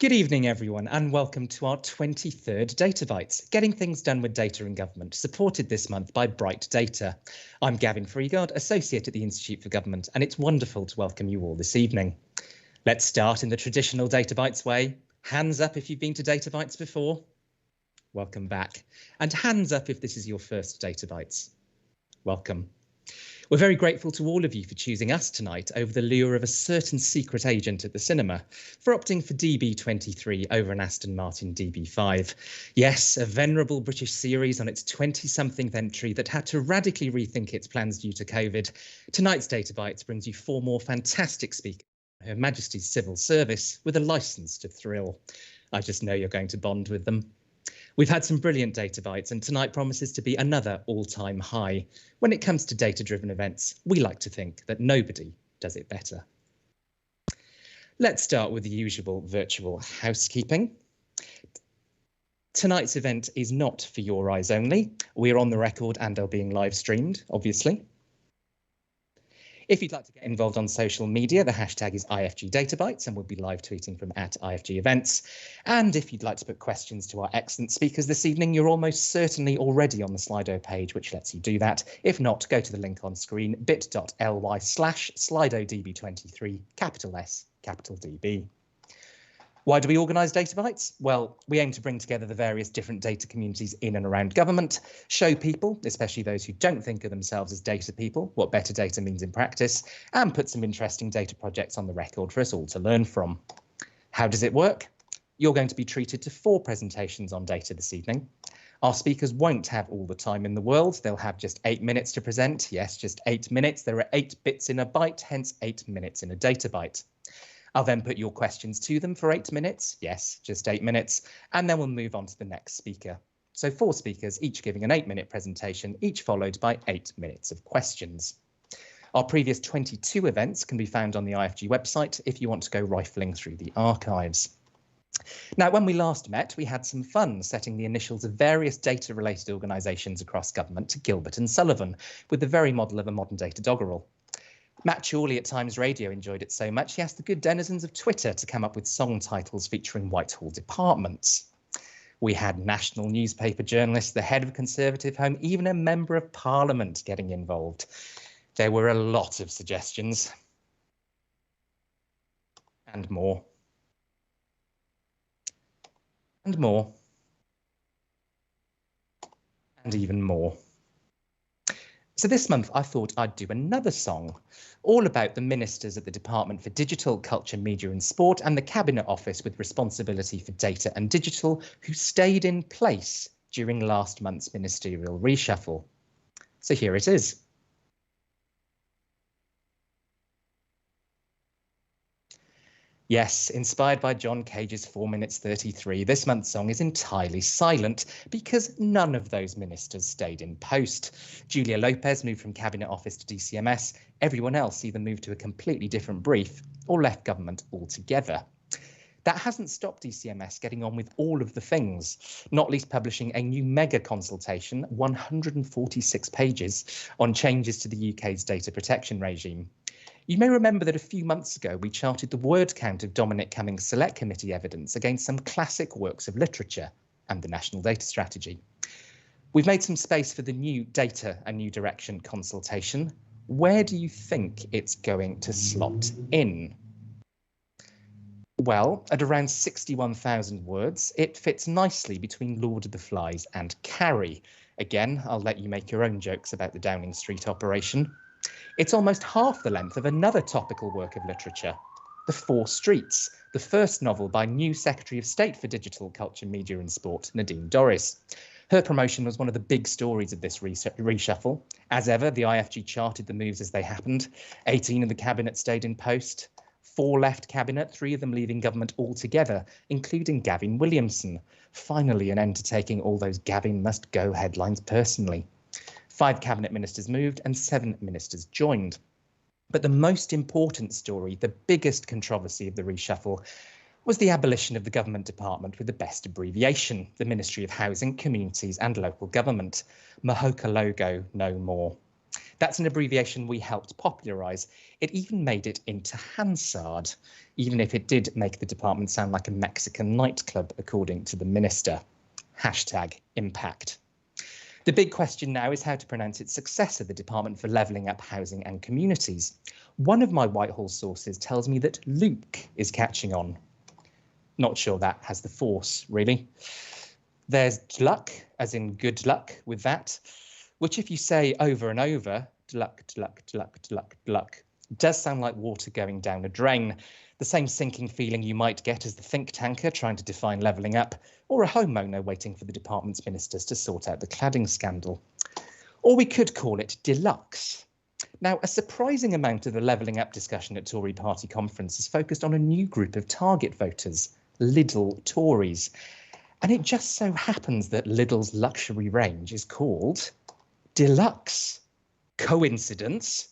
Good evening, everyone, and welcome to our 23rd Data Bites, getting things done with data in government, supported this month by Bright Data. I'm Gavin Freegard, Associate at the Institute for Government, and it's wonderful to welcome you all this evening. Let's start in the traditional Data Bites way. Hands up if you've been to Data Bites before. Welcome back. And hands up if this is your first Data Bites. Welcome. We're very grateful to all of you for choosing us tonight over the lure of a certain secret agent at the cinema, for opting for DB23 over an Aston Martin DB5. Yes, a venerable British series on its 20-something entry that had to radically rethink its plans due to COVID. Tonight's Data Bites brings you four more fantastic speakers from Her Majesty's Civil Service with a licence to thrill. I just know you're going to bond with them. We've had some brilliant Data Bites, and tonight promises to be another all-time high. When it comes to data-driven events, we like to think that nobody does it better. Let's start with the usual virtual housekeeping. Tonight's event is not for your eyes only. We're on the record and are being live streamed, obviously. If you'd like to get involved on social media, the hashtag is IFGDataBites, and we'll be live tweeting from @IFGEvents. And if you'd like to put questions to our excellent speakers this evening, you're almost certainly already on the Slido page, which lets you do that. If not, go to the link on screen, bit.ly/SlidoDB23, capital S, capital DB. Why do we organise Data Bites? Well, we aim to bring together the various different data communities in and around government, show people, especially those who don't think of themselves as data people, what better data means in practice, and put some interesting data projects on the record for us all to learn from. How does it work? You're going to be treated to 4 presentations on data this evening. Our speakers won't have all the time in the world. They'll have just 8 minutes to present. Yes, just 8 minutes. There are 8 bits in a byte, hence 8 minutes in a data bite. I'll then put your questions to them for 8 minutes. Yes, just 8 minutes. And then we'll move on to the next speaker. So 4 speakers, each giving an 8-minute presentation, each followed by 8 minutes of questions. Our previous 22 events can be found on the IFG website if you want to go rifling through the archives. Now, when we last met, we had some fun setting the initials of various data-related organisations across government to Gilbert and Sullivan, with the very model of a modern data doggerel. Matt Chorley at Times Radio enjoyed it so much he asked the good denizens of Twitter to come up with song titles featuring Whitehall departments. We had national newspaper journalists, the head of a Conservative home, even a member of Parliament getting involved. There were a lot of suggestions. And more. And more. And even more. So this month I thought I'd do another song, all about the ministers at the Department for Digital, Culture, Media and Sport and the Cabinet Office with responsibility for data and digital who stayed in place during last month's ministerial reshuffle. So here it is. Yes, inspired by John Cage's 4 minutes 33, this month's song is entirely silent because none of those ministers stayed in post. Julia Lopez moved from Cabinet Office to DCMS. Everyone else either moved to a completely different brief or left government altogether. That hasn't stopped DCMS getting on with all of the things, not least publishing a new mega consultation, 146 pages, on changes to the UK's data protection regime. You may remember that a few months ago we charted the word count of Dominic Cummings' Select Committee evidence against some classic works of literature and the National Data Strategy. We've made some space for the new Data and New Direction consultation. Where do you think it's going to slot in? Well, at around 61,000 words, it fits nicely between Lord of the Flies and Carrie. Again, I'll let you make your own jokes about the Downing Street operation. It's almost half the length of another topical work of literature, The Four Streets, the first novel by new Secretary of State for Digital, Culture, Media and Sport, Nadine Dorries. Her promotion was one of the big stories of this reshuffle. As ever, the IFG charted the moves as they happened. 18 of the cabinet stayed in post. 4 left cabinet, 3 of them leaving government altogether, including Gavin Williamson. Finally, an end to taking all those Gavin must go headlines personally. 5 cabinet ministers moved and 7 ministers joined. But the most important story, the biggest controversy of the reshuffle, was the abolition of the government department with the best abbreviation, the Ministry of Housing, Communities and Local Government. Mahoka logo no more. That's an abbreviation we helped popularise. It even made it into Hansard, even if it did make the department sound like a Mexican nightclub, according to the minister. #impact. The big question now is how to pronounce its successor, the Department for Levelling Up Housing and Communities. One of my Whitehall sources tells me that Luke is catching on. Not sure that has the force, really. There's Dluck, as in good luck with that, which if you say over and over, Dluck, Dluck, Dluck, Dluck, Dluck, does sound like water going down a drain. The same sinking feeling you might get as the think tanker trying to define levelling up, or a homeowner waiting for the department's ministers to sort out the cladding scandal. Or we could call it deluxe. Now, a surprising amount of the levelling up discussion at Tory party conference is focused on a new group of target voters, Lidl Tories. And it just so happens that Lidl's luxury range is called Deluxe. Coincidence?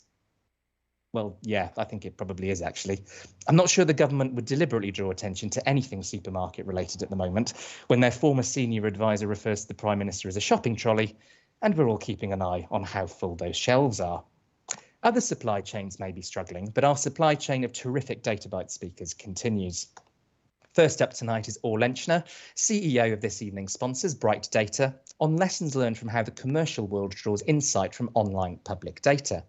Well, yeah, I think it probably is, actually. I'm not sure the government would deliberately draw attention to anything supermarket related at the moment, when their former senior advisor refers to the Prime Minister as a shopping trolley, and we're all keeping an eye on how full those shelves are. Other supply chains may be struggling, but our supply chain of terrific DataByte speakers continues. First up tonight is Or Lenchner, CEO of this evening's sponsors, Bright Data, on lessons learned from how the commercial world draws insight from online public data.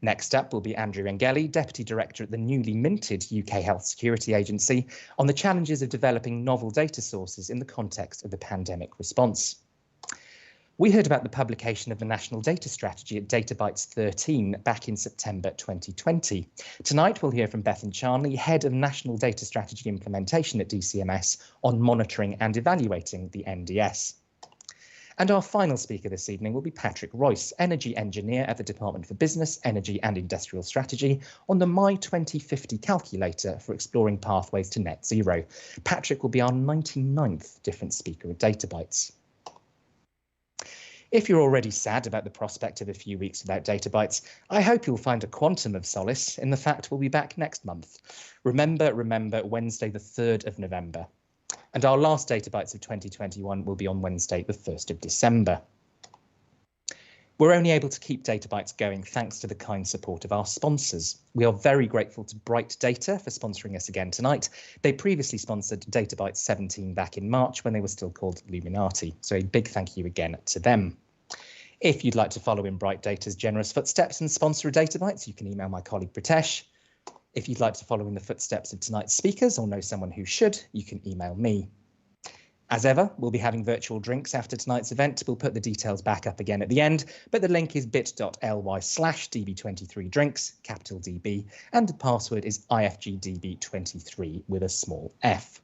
Next up will be Andrew Engele, Deputy Director at the newly minted UK Health Security Agency, on the challenges of developing novel data sources in the context of the pandemic response. We heard about the publication of the National Data Strategy at DataBytes 13 back in September 2020. Tonight we'll hear from Bethan Charnley, Head of National Data Strategy Implementation at DCMS, on monitoring and evaluating the NDS. And our final speaker this evening will be Patrick Royce, Energy Engineer at the Department for Business, Energy and Industrial Strategy, on the My 2050 calculator for exploring pathways to net zero. Patrick will be our 99th different speaker at DataBytes. If you're already sad about the prospect of a few weeks without DataBytes, I hope you'll find a quantum of solace in the fact we'll be back next month. Remember, Wednesday the 3rd of November. And our last DataBytes of 2021 will be on Wednesday the 1st of December. We're only able to keep DataBytes going thanks to the kind support of our sponsors. We are very grateful to Bright Data for sponsoring us again tonight. They previously sponsored DataBytes 17 back in March when they were still called Luminati. So a big thank you again to them. If you'd like to follow in Bright Data's generous footsteps and sponsor a DataBytes, you can email my colleague Pritesh. If you'd like to follow in the footsteps of tonight's speakers or know someone who should, you can email me. As ever, we'll be having virtual drinks after tonight's event. We'll put the details back up again at the end, but the link is bit.ly/db23drinks, capital DB, and the password is ifgdb23 with a small f.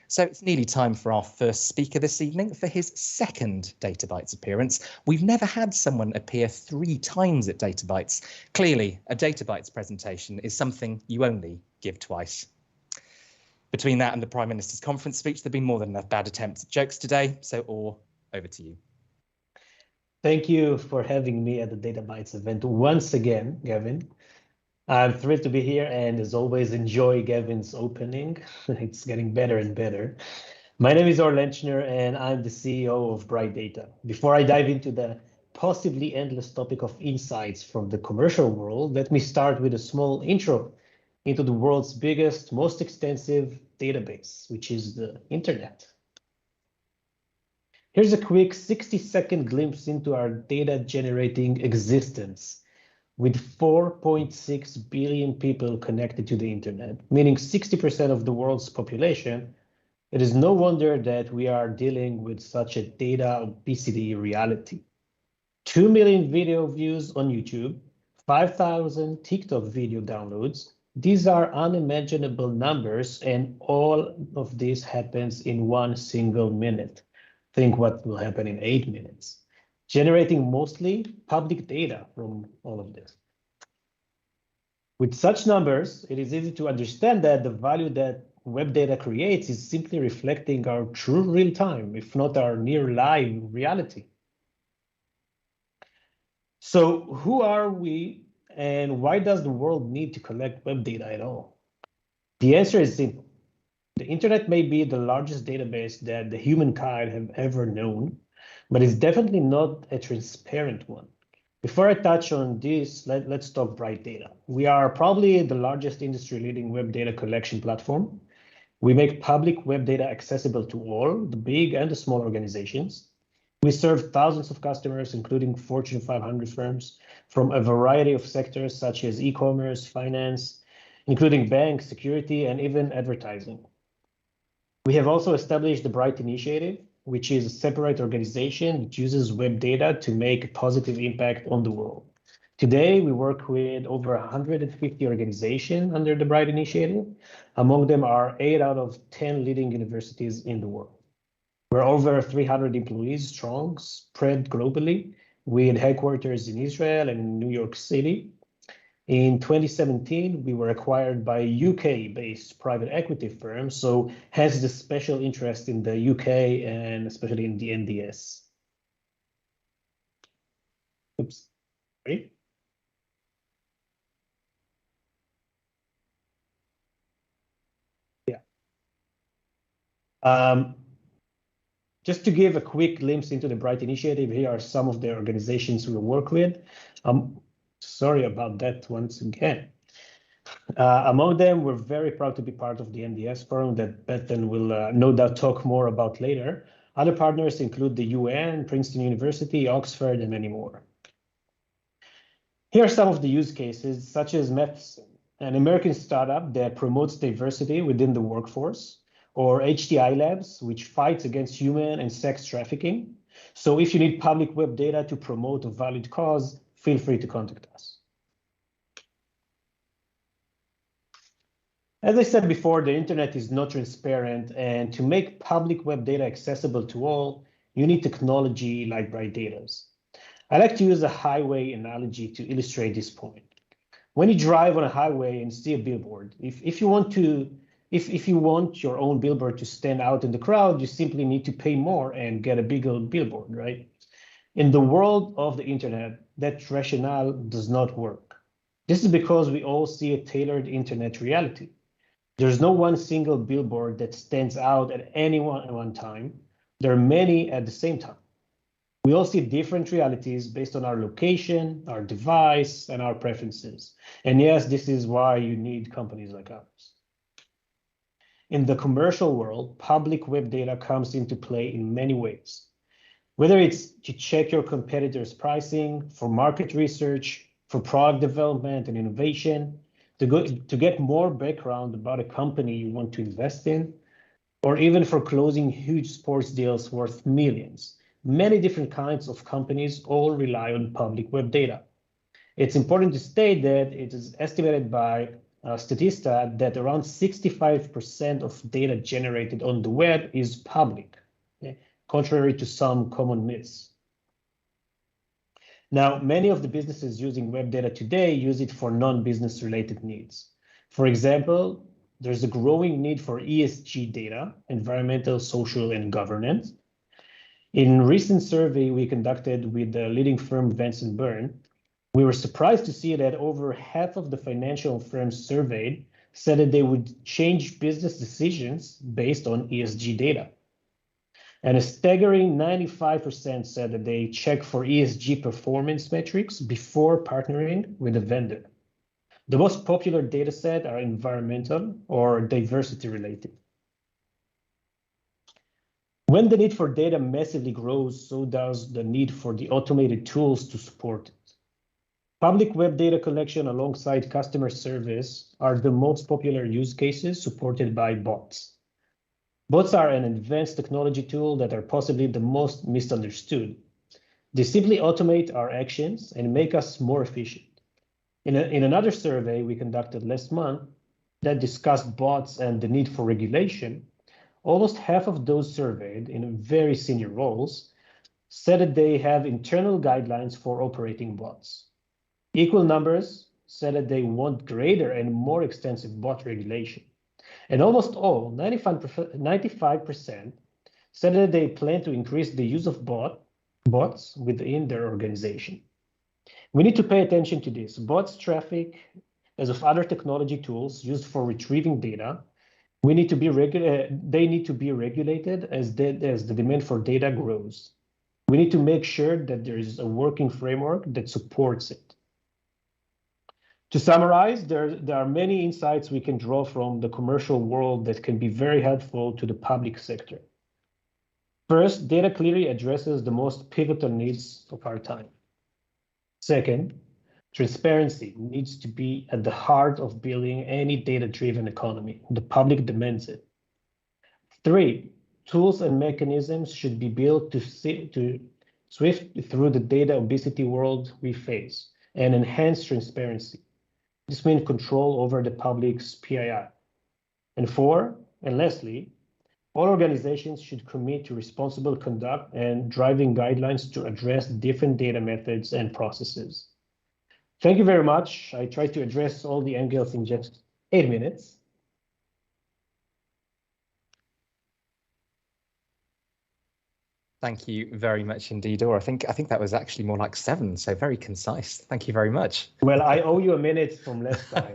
So it's nearly time for our first speaker this evening for his second DataBytes appearance. We've never had someone appear 3 times at DataBytes. Clearly, a DataBytes presentation is something you only give twice. Between that and the Prime Minister's conference speech, there've been more than enough bad attempts at jokes today. So, Or, over to you. Thank you for having me at the DataBytes event once again, Gavin. I'm thrilled to be here and as always enjoy Gavin's opening. It's getting better and better. My name is Or Lenchner and I'm the CEO of Bright Data. Before I dive into the possibly endless topic of insights from the commercial world, let me start with a small intro into the world's biggest, most extensive database, which is the internet. Here's a quick 60-second glimpse into our data generating existence. With 4.6 billion people connected to the internet, meaning 60% of the world's population, it is no wonder that we are dealing with such a data obesity reality. 2 million video views on YouTube, 5,000 TikTok video downloads. These are unimaginable numbers, and all of this happens in 1 single minute. Think what will happen in 8 minutes. Generating mostly public data from all of this. With such numbers, it is easy to understand that the value that web data creates is simply reflecting our true real time, if not our near live reality. So who are we and why does the world need to collect web data at all? The answer is simple. The internet may be the largest database that the humankind have ever known, but it's definitely not a transparent one. Before I touch on this, let's talk Bright Data. We are probably the largest industry-leading web data collection platform. We make public web data accessible to all, the big and the small organizations. We serve thousands of customers, including Fortune 500 firms, from a variety of sectors such as e-commerce, finance, including banks, security, and even advertising. We have also established the Bright Initiative, which is a separate organization that uses web data to make a positive impact on the world. Today, we work with over 150 organizations under the Bright Initiative. Among them are 8 out of 10 leading universities in the world. We're over 300 employees strong, spread globally, with headquarters in Israel and in New York City. In 2017, we were acquired by a UK-based private equity firm, so has the special interest in the UK and especially in the NDS. Oops, sorry. Yeah. Just to give a quick glimpse into the Bright Initiative, here are some of the organizations we work with. Sorry about that once again. Among them, we're very proud to be part of the NDS forum that Bethan will no doubt talk more about later. Other partners include the UN, Princeton University, Oxford, and many more. Here are some of the use cases, such as Medicine, an American startup that promotes diversity within the workforce, or HTI Labs, which fights against human and sex trafficking. So if you need public web data to promote a valid cause, feel free to contact us. As I said before, the internet is not transparent, and to make public web data accessible to all, you need technology like Bright Data's. I like to use a highway analogy to illustrate this point. When you drive on a highway and see a billboard, if you want your own billboard to stand out in the crowd, you simply need to pay more and get a bigger billboard, right? In the world of the internet, that rationale does not work. This is because we all see a tailored internet reality. There's no one single billboard that stands out at any one time. There are many at the same time. We all see different realities based on our location, our device, and our preferences. And yes, this is why you need companies like ours. In the commercial world, public web data comes into play in many ways. Whether it's to check your competitors' pricing, for market research, for product development and innovation, to get more background about a company you want to invest in, or even for closing huge sports deals worth millions. Many different kinds of companies all rely on public web data. It's important to state that it is estimated by Statista that around 65% of data generated on the web is public, okay? Contrary to some common myths. Now, many of the businesses using web data today use it for non-business related needs. For example, there's a growing need for ESG data, environmental, social, and governance. In a recent survey we conducted with the leading firm Vance & Byrne, we were surprised to see that over half of the financial firms surveyed said that they would change business decisions based on ESG data. And a staggering 95% said that they check for ESG performance metrics before partnering with a vendor. The most popular data set are environmental or diversity related. When the need for data massively grows, so does the need for the automated tools to support it. Public web data collection alongside customer service are the most popular use cases supported by bots. Bots are an advanced technology tool that are possibly the most misunderstood. They simply automate our actions and make us more efficient. In another survey we conducted last month that discussed bots and the need for regulation, almost half of those surveyed in very senior roles said that they have internal guidelines for operating bots. Equal numbers said that they want greater and more extensive bot regulation. And almost all, 95%, said that they plan to increase the use of bots within their organization. We need to pay attention to this. Bots traffic, as of other technology tools used for retrieving data, they need to be regulated as the demand for data grows. We need to make sure that there is a working framework that supports it. To summarize, there are many insights we can draw from the commercial world that can be very helpful to the public sector. First, data clearly addresses the most pivotal needs of our time. Second, transparency needs to be at the heart of building any data-driven economy. The public demands it. Three, tools and mechanisms should be built to swift through the data obesity world we face and enhance transparency. This means control over the public's PII. And four, and lastly, all organizations should commit to responsible conduct and driving guidelines to address different data methods and processes. Thank you very much. I tried to address all the angles in just 8 minutes. Thank you very much indeed, or I think that was actually more like 7, so very concise. Thank you very much. Well, I owe you a minute from last time.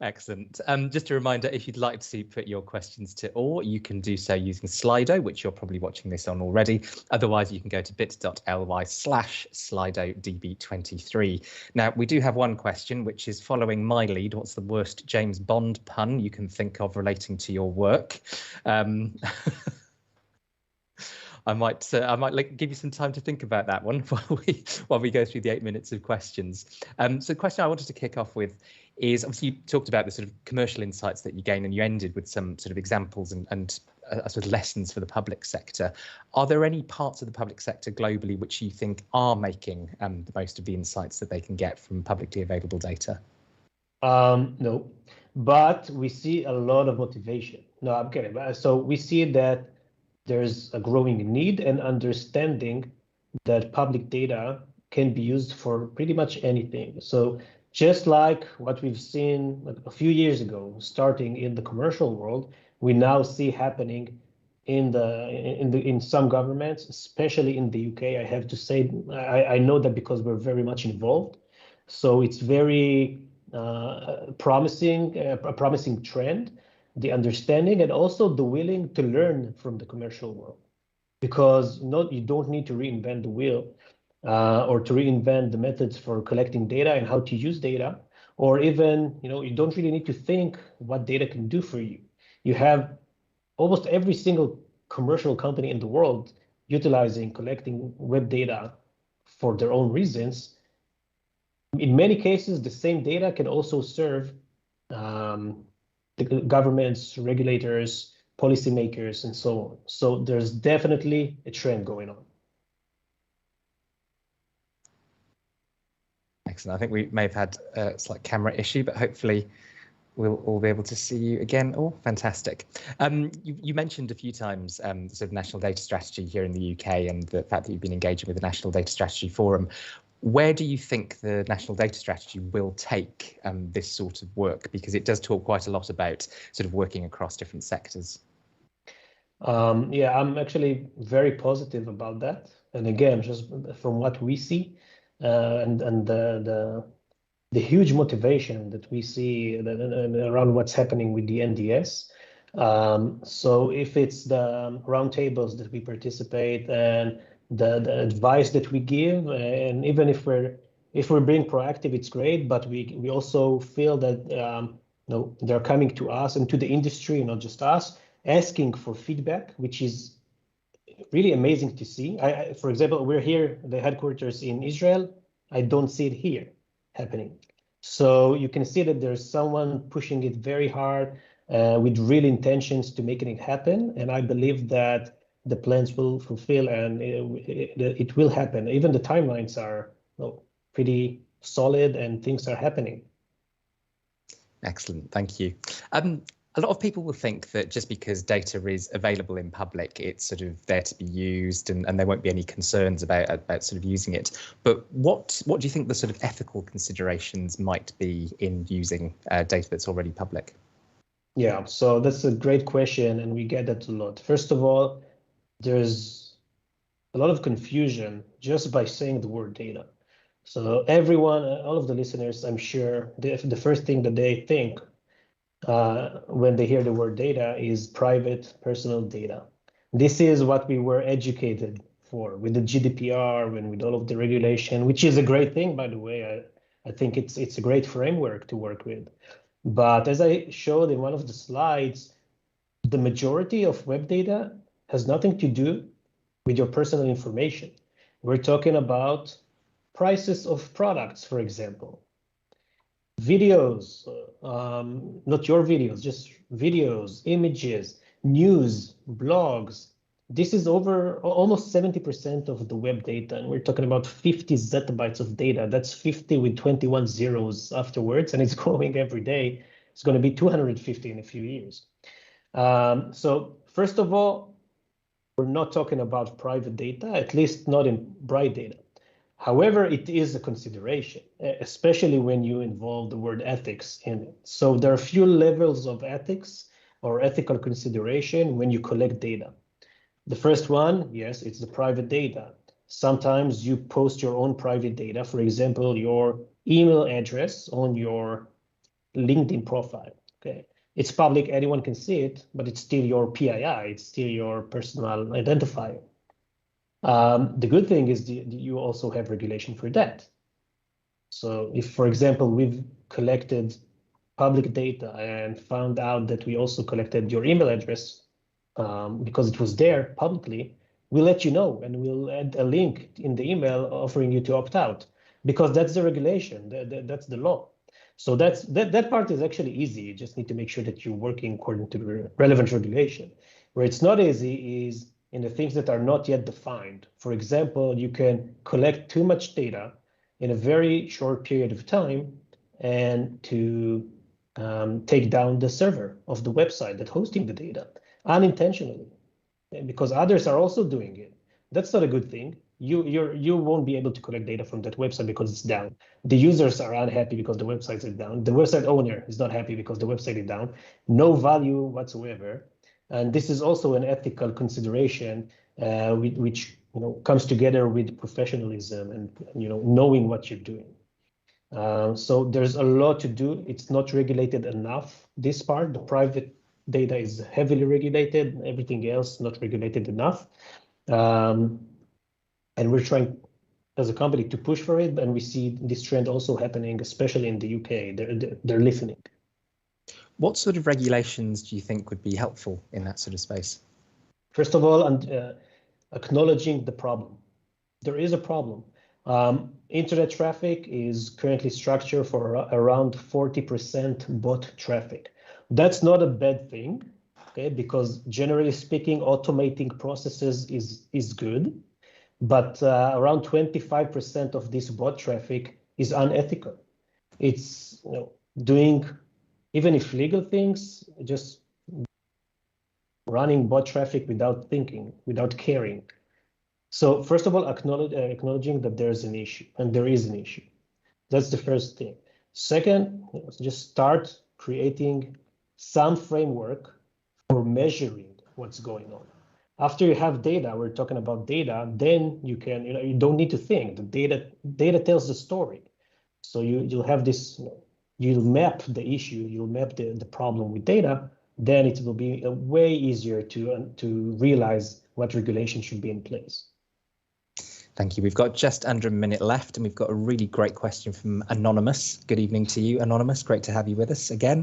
Excellent. Just a reminder, if you'd like to put your questions to Or, you can do so using Slido, which you're probably watching this on already. Otherwise, you can go to bit.ly/SlidoDB23. Now, we do have one question, which is following my lead. What's the worst James Bond pun you can think of relating to your work? I might give you some time to think about that one while we go through the 8 minutes of questions. So the question I wanted to kick off with is, obviously you talked about the sort of commercial insights that you gain, and you ended with some sort of examples and I suppose lessons for the public sector. Are there any parts of the public sector globally which you think are making the most of the insights that they can get from publicly available data? No, but we see a lot of motivation. No, I'm kidding. So we see that there's a growing need and understanding that public data can be used for pretty much anything. So just like what we've seen a few years ago, starting in the commercial world, we now see happening in some governments, especially in the UK. I have to say, I know that because we're very much involved. So it's very promising, a promising trend, the understanding, and also the willing to learn from the commercial world, because you don't need to reinvent the wheel or to reinvent the methods for collecting data and how to use data, or even, you don't really need to think what data can do for you. You have almost every single commercial company in the world utilizing collecting web data for their own reasons. In many cases, the same data can also serve the governments, regulators, policymakers, and so on. So there's definitely a trend going on. Excellent. I think we may have had a slight camera issue, but hopefully we'll all be able to see you again. Oh, fantastic. You mentioned a few times the sort of national data strategy here in the UK and the fact that you've been engaging with the National Data Strategy Forum. Where do you think the National Data Strategy will take this sort of work? Because it does talk quite a lot about sort of working across different sectors. Yeah, I'm actually very positive about that. And again, just from what we see and the huge motivation that we see around what's happening with the NDS. So if it's the roundtables that we participate and the advice that we give, and even if we're being proactive, it's great. But we also feel that they're coming to us and to the industry, not just us, asking for feedback, which is really amazing to see. For example, we're here, the headquarters in Israel. I don't see it here happening. So you can see that there's someone pushing it very hard with real intentions to making it happen. And I believe that the plans will fulfill and it will happen. Even the timelines are pretty solid and things are happening. Excellent, thank you. A lot of people will think that just because data is available in public, it's sort of there to be used and there won't be any concerns about sort of using it. But what do you think the sort of ethical considerations might be in using data that's already public? Yeah, so that's a great question, and we get that a lot. First of all, there's a lot of confusion just by saying the word data. So everyone, all of the listeners, I'm sure, the first thing that they think when they hear the word data is private personal data. This is what we were educated for with the GDPR and with all of the regulation, which is a great thing, by the way. I think it's a great framework to work with. But as I showed in one of the slides, the majority of web data has nothing to do with your personal information. We're talking about prices of products, for example. Videos, not your videos, just videos, images, news, blogs. This is over almost 70% of the web data, and we're talking about 50 zettabytes of data. That's 50 with 21 zeros afterwards, and it's growing every day. It's going to be 250 in a few years. So first of all, we're not talking about private data, at least not in bright data. However, it is a consideration, especially when you involve the word ethics in it. So there are a few levels of ethics or ethical consideration when you collect data. The first one, yes, it's the private data. Sometimes you post your own private data, for example, your email address on your LinkedIn profile. Okay, it's public, anyone can see it, but it's still your PII, it's still your personal identifier. The good thing is you also have regulation for that. So if, for example, we've collected public data and found out that we also collected your email address because it was there publicly, we'll let you know and we'll add a link in the email offering you to opt out, because that's the regulation, that's the law. So that part is actually easy. You just need to make sure that you're working according to the relevant regulation. Where it's not easy is in the things that are not yet defined. For example, you can collect too much data in a very short period of time and to take down the server of the website that's hosting the data unintentionally, because others are also doing it. That's not a good thing. You won't be able to collect data from that website because it's down. The users are unhappy because the website is down. The website owner is not happy because the website is down. No value whatsoever. And this is also an ethical consideration, which comes together with professionalism and knowing what you're doing. So there's a lot to do. It's not regulated enough. This part, the private data, is heavily regulated. Everything else not regulated enough. And we're trying as a company to push for it, and we see this trend also happening, especially in the UK. They're listening. What sort of regulations do you think would be helpful in that sort of space? First of all, acknowledging the problem. There is a problem. Internet traffic is currently structured for around 40% bot traffic. That's not a bad thing, okay? Because generally speaking, automating processes is good. But around 25% of this bot traffic is unethical. It's doing, even if legal things, just running bot traffic without thinking, without caring. So first of all, acknowledging that there's an issue, and there is an issue. That's the first thing. Second, just start creating some framework for measuring what's going on. After you have data, we're talking about data, then you can, you don't need to think. The data tells the story. So you'll have this, you'll map the issue, you'll map the problem with data, then it will be way easier to realize what regulation should be in place. Thank you. We've got just under a minute left, and we've got a really great question from Anonymous. Good evening to you, Anonymous. Great to have you with us again.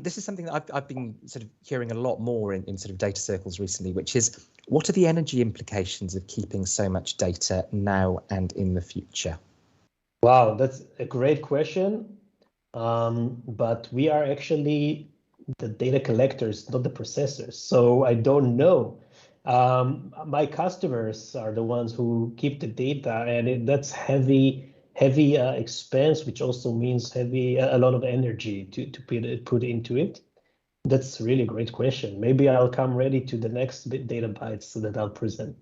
This is something that I've been sort of hearing a lot more in sort of data circles recently, which is, what are the energy implications of keeping so much data now and in the future? Wow, that's a great question. But we are actually the data collectors, not the processors. So I don't know. My customers are the ones who keep the data, and that's heavy expense, which also means a lot of energy to put into it. That's really a great question. Maybe I'll come ready to the next data bites so that I'll present.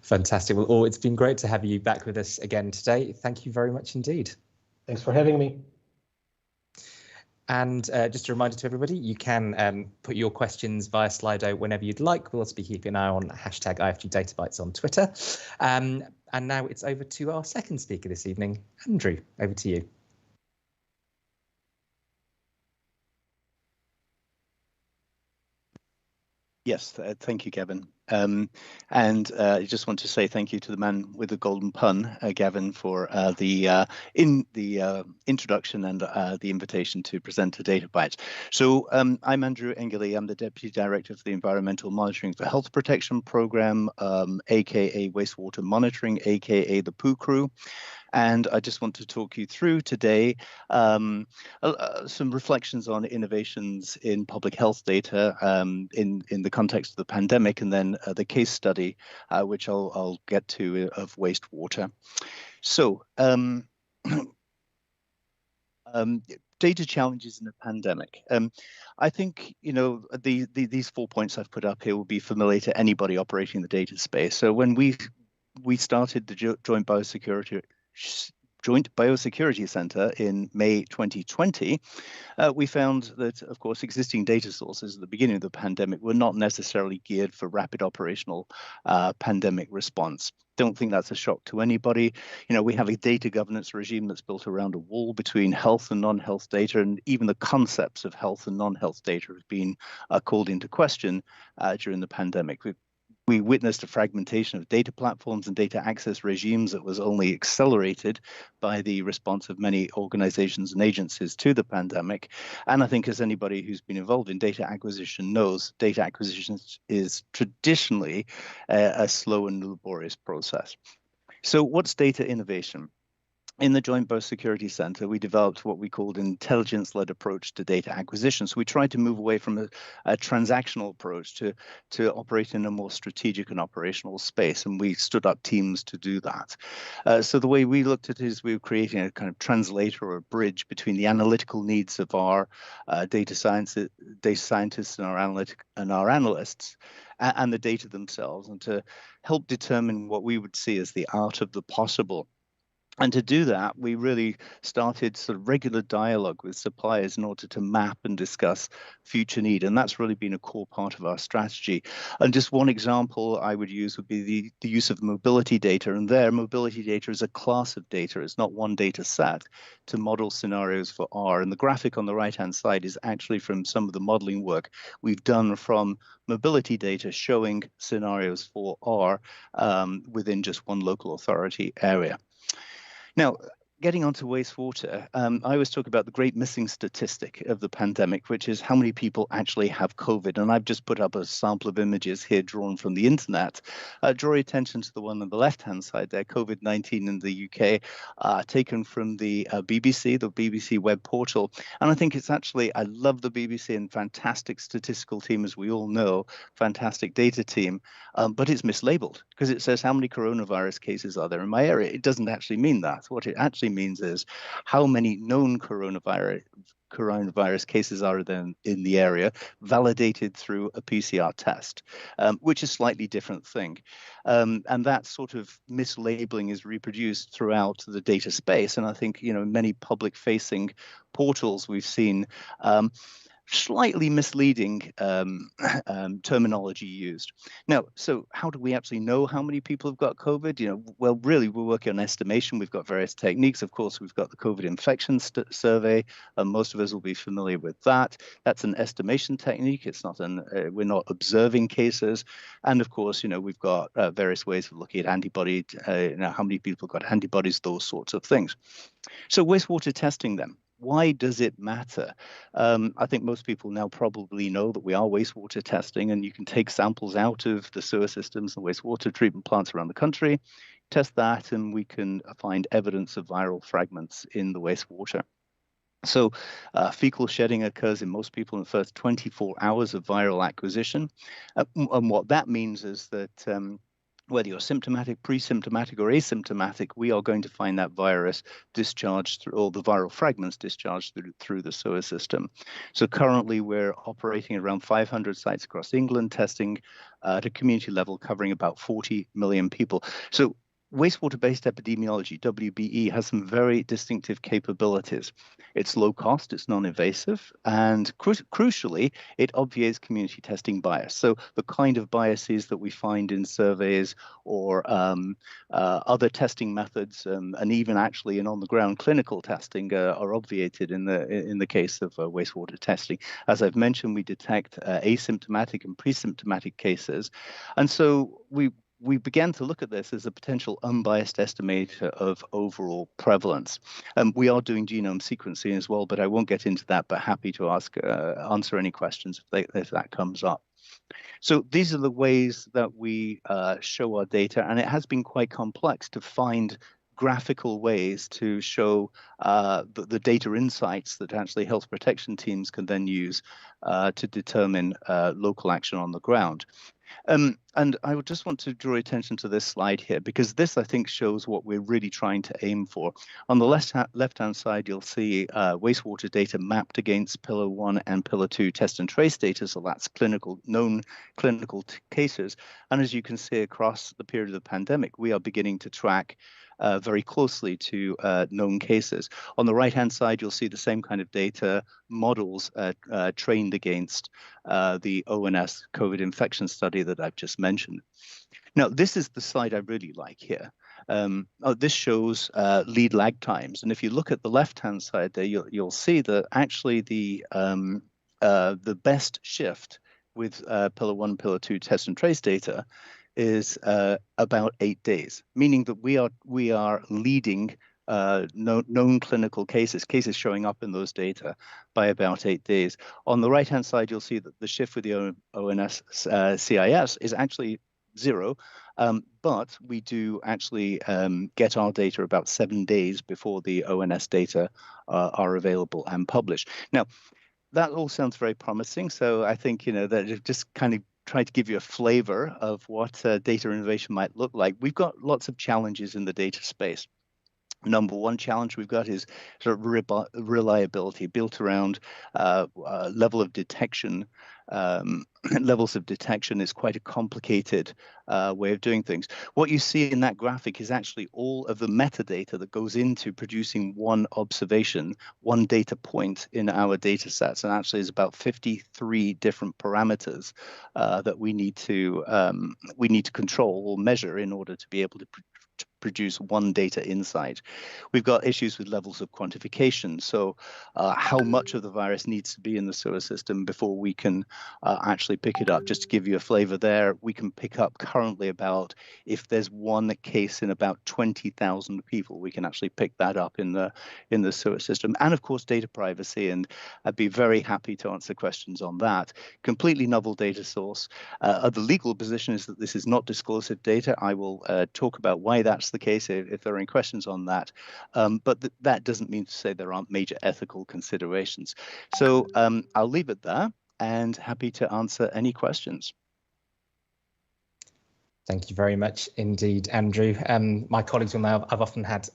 Fantastic. Well, it's been great to have you back with us again today. Thank you very much indeed. Thanks for having me. And just a reminder to everybody, you can put your questions via Slido whenever you'd like. We'll also be keeping an eye on hashtag IFGDataBytes on Twitter. And now it's over to our second speaker this evening. Andrew, over to you. Yes, thank you, Gavin. And I just want to say thank you to the man with the golden pun, Gavin, for the introduction and the invitation to present a Data Bytes. So I'm Andrew Engele. I'm the Deputy Director of the Environmental Monitoring for Health Protection Program, aka Wastewater Monitoring, aka the POO Crew. And I just want to talk you through today some reflections on innovations in public health data in the context of the pandemic, and then the case study, which I'll get to, of wastewater. So data challenges in the pandemic. I think, you know, these 4 points I've put up here will be familiar to anybody operating the data space. So when we started the Joint Biosecurity Center in May 2020, we found that, of course, existing data sources at the beginning of the pandemic were not necessarily geared for rapid operational pandemic response. Don't think that's a shock to anybody. You know, we have a data governance regime that's built around a wall between health and non-health data, and even the concepts of health and non-health data have been called into question during the pandemic. We witnessed a fragmentation of data platforms and data access regimes that was only accelerated by the response of many organizations and agencies to the pandemic. And I think, as anybody who's been involved in data acquisition knows, data acquisition is traditionally a slow and laborious process. So what's data innovation? In the Joint Biosecurity Center, we developed what we called an intelligence-led approach to data acquisition. So we tried to move away from a transactional approach to operate in a more strategic and operational space, and we stood up teams to do that. So the way we looked at it is we were creating a kind of translator or a bridge between the analytical needs of our data scientists and our analysts and the data themselves, and to help determine what we would see as the art of the possible. And to do that, we really started sort of regular dialogue with suppliers in order to map and discuss future need. And that's really been a core part of our strategy. And just one example I would use would be the use of mobility data. And there, mobility data is a class of data. It's not one data set to model scenarios for R. And the graphic on the right-hand side is actually from some of the modeling work we've done from mobility data showing scenarios for R within just one local authority area. Now, getting onto wastewater, I always talk about the great missing statistic of the pandemic, which is how many people actually have COVID. And I've just put up a sample of images here drawn from the internet. Draw your attention to the one on the left-hand side there, COVID-19 in the UK, taken from the BBC web portal. And I think it's actually, I love the BBC and fantastic statistical team, as we all know, fantastic data team, but it's mislabeled because it says how many coronavirus cases are there in my area. It doesn't actually mean that. What it actually means is how many known coronavirus cases are then in the area, validated through a PCR test, which is a slightly different thing. And that sort of mislabeling is reproduced throughout the data space. And I think, you know, many public-facing portals we've seen slightly misleading terminology used. Now, so how do we actually know how many people have got COVID? You know, well, really, we're working on estimation. We've got various techniques. Of course, we've got the COVID infection survey. Most of us will be familiar with that. That's an estimation technique. It's not we're not observing cases. And of course, you know, we've got various ways of looking at antibody, you know, how many people got antibodies, those sorts of things. So wastewater testing then. Why does it matter? I think most people now probably know that we are wastewater testing, and you can take samples out of the sewer systems and wastewater treatment plants around the country, test that, and we can find evidence of viral fragments in the wastewater. So fecal shedding occurs in most people in the first 24 hours of viral acquisition. And what that means is that whether you're symptomatic, pre-symptomatic, or asymptomatic, we are going to find that virus discharged through, or the viral fragments discharged through the sewer system. So currently we're operating at around 500 sites across England, testing at a community level covering about 40 million people. So wastewater-based epidemiology, WBE, has some very distinctive capabilities. It's low cost, it's non-invasive, and crucially, it obviates community testing bias. So the kind of biases that we find in surveys or other testing methods, and even actually in on-the-ground clinical testing, are obviated in the case of wastewater testing. As I've mentioned, we detect asymptomatic and pre-symptomatic cases, and so we began to look at this as a potential unbiased estimator of overall prevalence. We are doing genome sequencing as well, but I won't get into that, but happy to answer any questions if that comes up. So these are the ways that we show our data, and it has been quite complex to find graphical ways to show the data insights that actually health protection teams can then use to determine local action on the ground. And I would just want to draw attention to this slide here, because this, I think, shows what we're really trying to aim for. On the left-hand side, you'll see wastewater data mapped against Pillar 1 and Pillar 2 test and trace data, so that's known clinical cases. And as you can see across the period of the pandemic, we are beginning to track very closely to known cases. On the right-hand side, you'll see the same kind of data models trained against the ONS COVID infection study that I've just mentioned. Now, this is the slide I really like here. This shows lead lag times. And if you look at the left-hand side there, you'll see that actually the best shift with Pillar 1, Pillar 2 test and trace data is about 8 days, meaning that we are leading known clinical cases showing up in those data by about 8 days. On the right-hand side, you'll see that the shift with the ONS CIS is actually 0, but we do actually get our data about 7 days before the ONS data are available and published. Now, that all sounds very promising, so I think that it just kind of try to give you a flavor of what data innovation might look like. We've got lots of challenges in the data space. Number one challenge we've got is sort of reliability built around level of detection. Levels of detection is quite a complicated way of doing things. What you see in that graphic is actually all of the metadata that goes into producing one observation, one data point in our data sets. And actually, there's about 53 different parameters that we need to control or measure in order to be able to produce one data insight. We've got issues with levels of quantification. So how much of the virus needs to be in the sewer system before we can actually pick it up. Just to give you a flavor there, we can pick up currently about, if there's one case in about 20,000 people, we can actually pick that up in the sewer system. And of course, data privacy, and I'd be very happy to answer questions on that. Completely novel data source. The legal position is that this is not disclosive data. I will talk about why that's the case if there are any questions on that. But that doesn't mean to say there aren't major ethical considerations. So I'll leave it there and happy to answer any questions. Thank you very much indeed, Andrew. My colleagues will know I've often had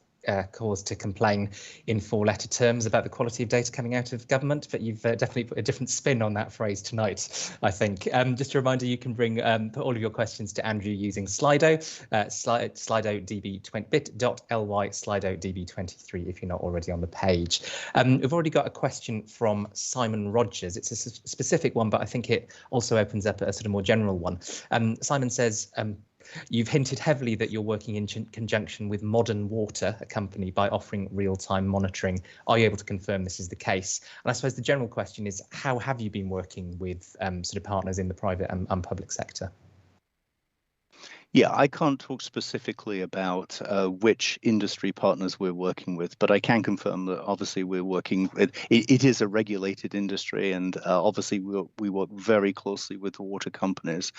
cause to complain in 4-letter terms about the quality of data coming out of government, but you've definitely put a different spin on that phrase tonight, I think. Just a reminder, you can put all of your questions to Andrew using Slido, slidodb20bit.ly slidodb23 if you're not already on the page. We've already got a question from Simon Rogers. It's a specific one, but I think it also opens up a sort of more general one. Simon says, you've hinted heavily that you're working in conjunction with Modern Water, a company, by offering real-time monitoring. Are you able to confirm this is the case? And I suppose the general question is, how have you been working with sort of partners in the private and public sector? Yeah, I can't talk specifically about which industry partners we're working with, but I can confirm that obviously we're working with, it is a regulated industry, and obviously we work very closely with the water companies.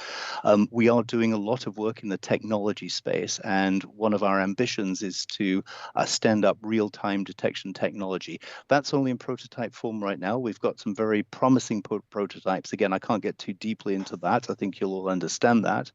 We are doing a lot of work in the technology space, and one of our ambitions is to stand up real-time detection technology. That's only in prototype form right now. We've got some very promising prototypes. Again, I can't get too deeply into that. I think you'll all understand that.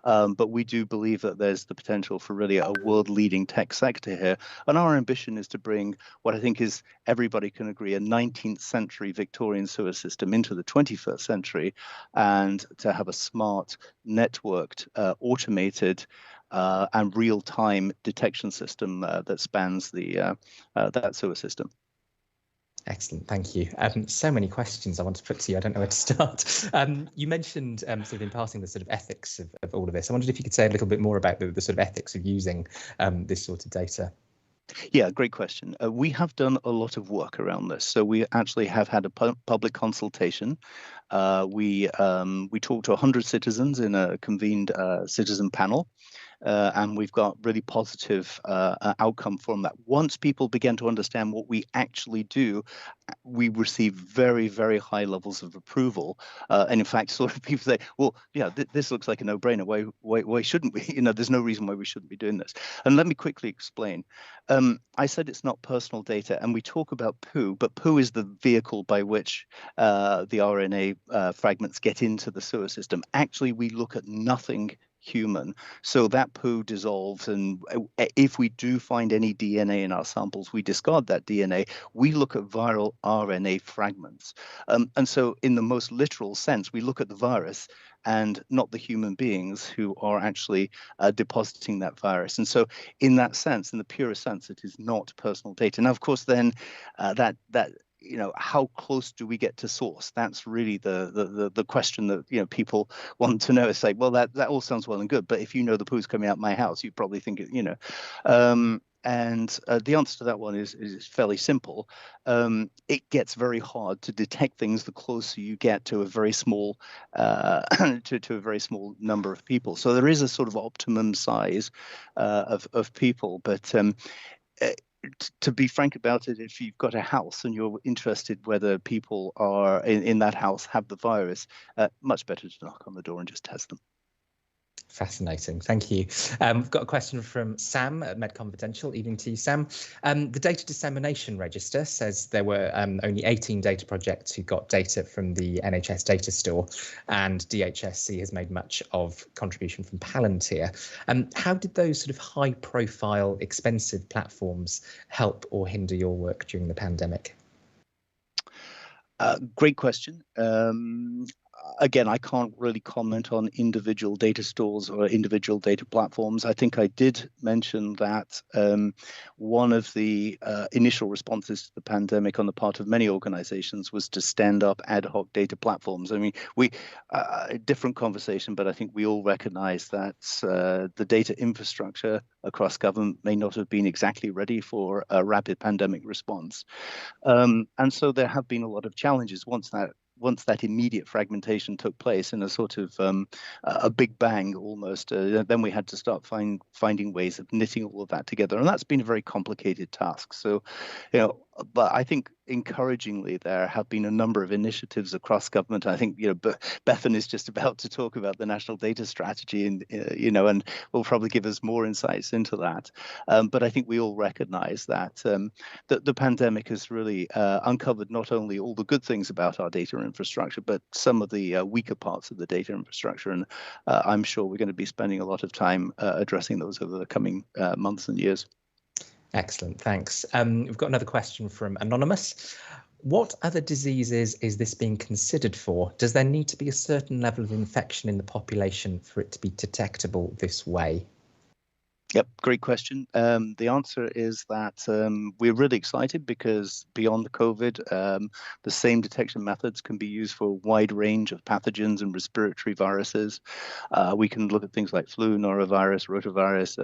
But we do believe that there's the potential for really a world-leading tech sector here. And our ambition is to bring what I think is, everybody can agree, a 19th century Victorian sewer system into the 21st century, and to have a smart, networked, automated and real-time detection system that spans that sewer system. Excellent, thank you. So many questions I want to put to you. I don't know where to start. You mentioned sort of in passing the sort of ethics of all of this. I wondered if you could say a little bit more about the sort of ethics of using this sort of data. Yeah, great question. We have done a lot of work around this. So we actually have had a public consultation. We talked to 100 citizens in a convened citizen panel. And we've got really positive outcome from that. Once people begin to understand what we actually do, we receive very, very high levels of approval. And in fact, sort of people say, well, yeah, this looks like a no-brainer. Why shouldn't we? There's no reason why we shouldn't be doing this. And let me quickly explain. I said it's not personal data, and we talk about poo, but poo is the vehicle by which the RNA fragments get into the sewer system. Actually, we look at nothing human. So that poo dissolves, and if we do find any DNA in our samples, we discard that DNA. We look at viral RNA fragments. And so in the most literal sense, we look at the virus and not the human beings who are actually depositing that virus. And so in that sense, in the purest sense, it is not personal data. Now, of course, then how close do we get to source? That's really the question that people want to know. It's like, well, that all sounds well and good, but if you know the poo's coming out my house, you probably think it, And the answer to that one is fairly simple. It gets very hard to detect things the closer you get to a very small to a very small number of people. So there is a sort of optimum size of people, but to be frank about it, if you've got a house and you're interested whether people are in that house have the virus, much better to knock on the door and just test them. Fascinating, thank you. We've got a question from Sam at Med Confidential. Evening to you, Sam. The data dissemination register says there were only 18 data projects who got data from the NHS data store, and DHSC has made much of contribution from Palantir. How did those sort of high-profile, expensive platforms help or hinder your work during the pandemic? Great question. Again, I can't really comment on individual data stores or individual data platforms. I think I did mention that one of the initial responses to the pandemic on the part of many organizations was to stand up ad hoc data platforms. I mean, a different conversation, but I think we all recognize that the data infrastructure across government may not have been exactly ready for a rapid pandemic response. And so there have been a lot of challenges once that immediate fragmentation took place in a sort of a big bang almost. Then we had to start finding ways of knitting all of that together, and that's been a very complicated task. So, but I think encouragingly there have been a number of initiatives across government. I think Bethan is just about to talk about the national data strategy, and and will probably give us more insights into that. But I think we all recognise that the pandemic has really uncovered not only all the good things about our data infrastructure, but some of the weaker parts of the data infrastructure. And I'm sure we're going to be spending a lot of time addressing those over the coming months and years. Excellent, thanks. We've got another question from Anonymous. What other diseases is this being considered for? Does there need to be a certain level of infection in the population for it to be detectable this way? Yep, great question. The answer is that we're really excited because beyond COVID, the same detection methods can be used for a wide range of pathogens and respiratory viruses. We can look at things like flu, norovirus, rotavirus,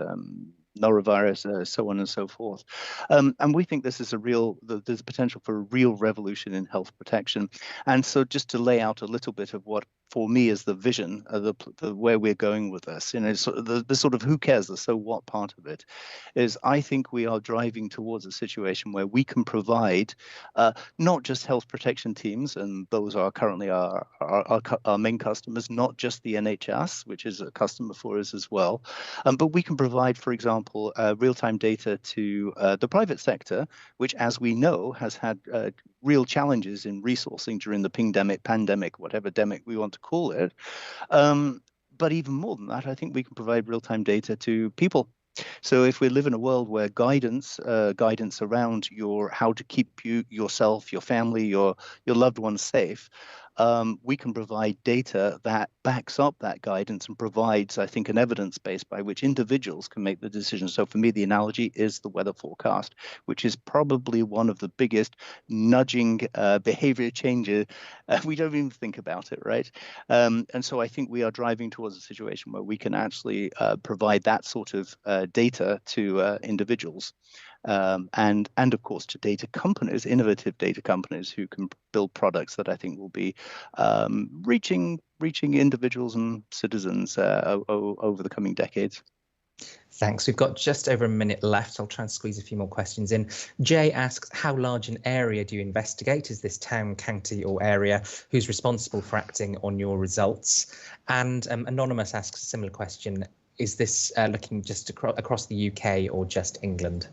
norovirus, so on and so forth. And we think this is there's potential for a real revolution in health protection. And so just to lay out a little bit of what for me is the vision of where we're going with this, the sort of who cares, the so what part of it is, I think we are driving towards a situation where we can provide not just health protection teams, and those are currently our main customers, not just the NHS, which is a customer for us as well, but we can provide, for example, real-time data to the private sector, which, as we know, has had real challenges in resourcing during the pandemic, whatever demic we want to call it. But even more than that, I think we can provide real-time data to people. So if we live in a world where guidance around how to keep yourself, your family, your loved ones safe, we can provide data that backs up that guidance and provides, I think, an evidence base by which individuals can make the decision. So for me, the analogy is the weather forecast, which is probably one of the biggest nudging behavior changes. We don't even think about it, right? And so I think we are driving towards a situation where we can actually provide that sort of data to individuals. And of course to data companies, innovative data companies who can build products that I think will be reaching individuals and citizens over the coming decades. Thanks. We've got just over a minute left. I'll try and squeeze a few more questions in. Jay asks, how large an area do you investigate? Is this town, county or area? Who's responsible for acting on your results? And Anonymous asks a similar question. Is this looking just across the UK or just England?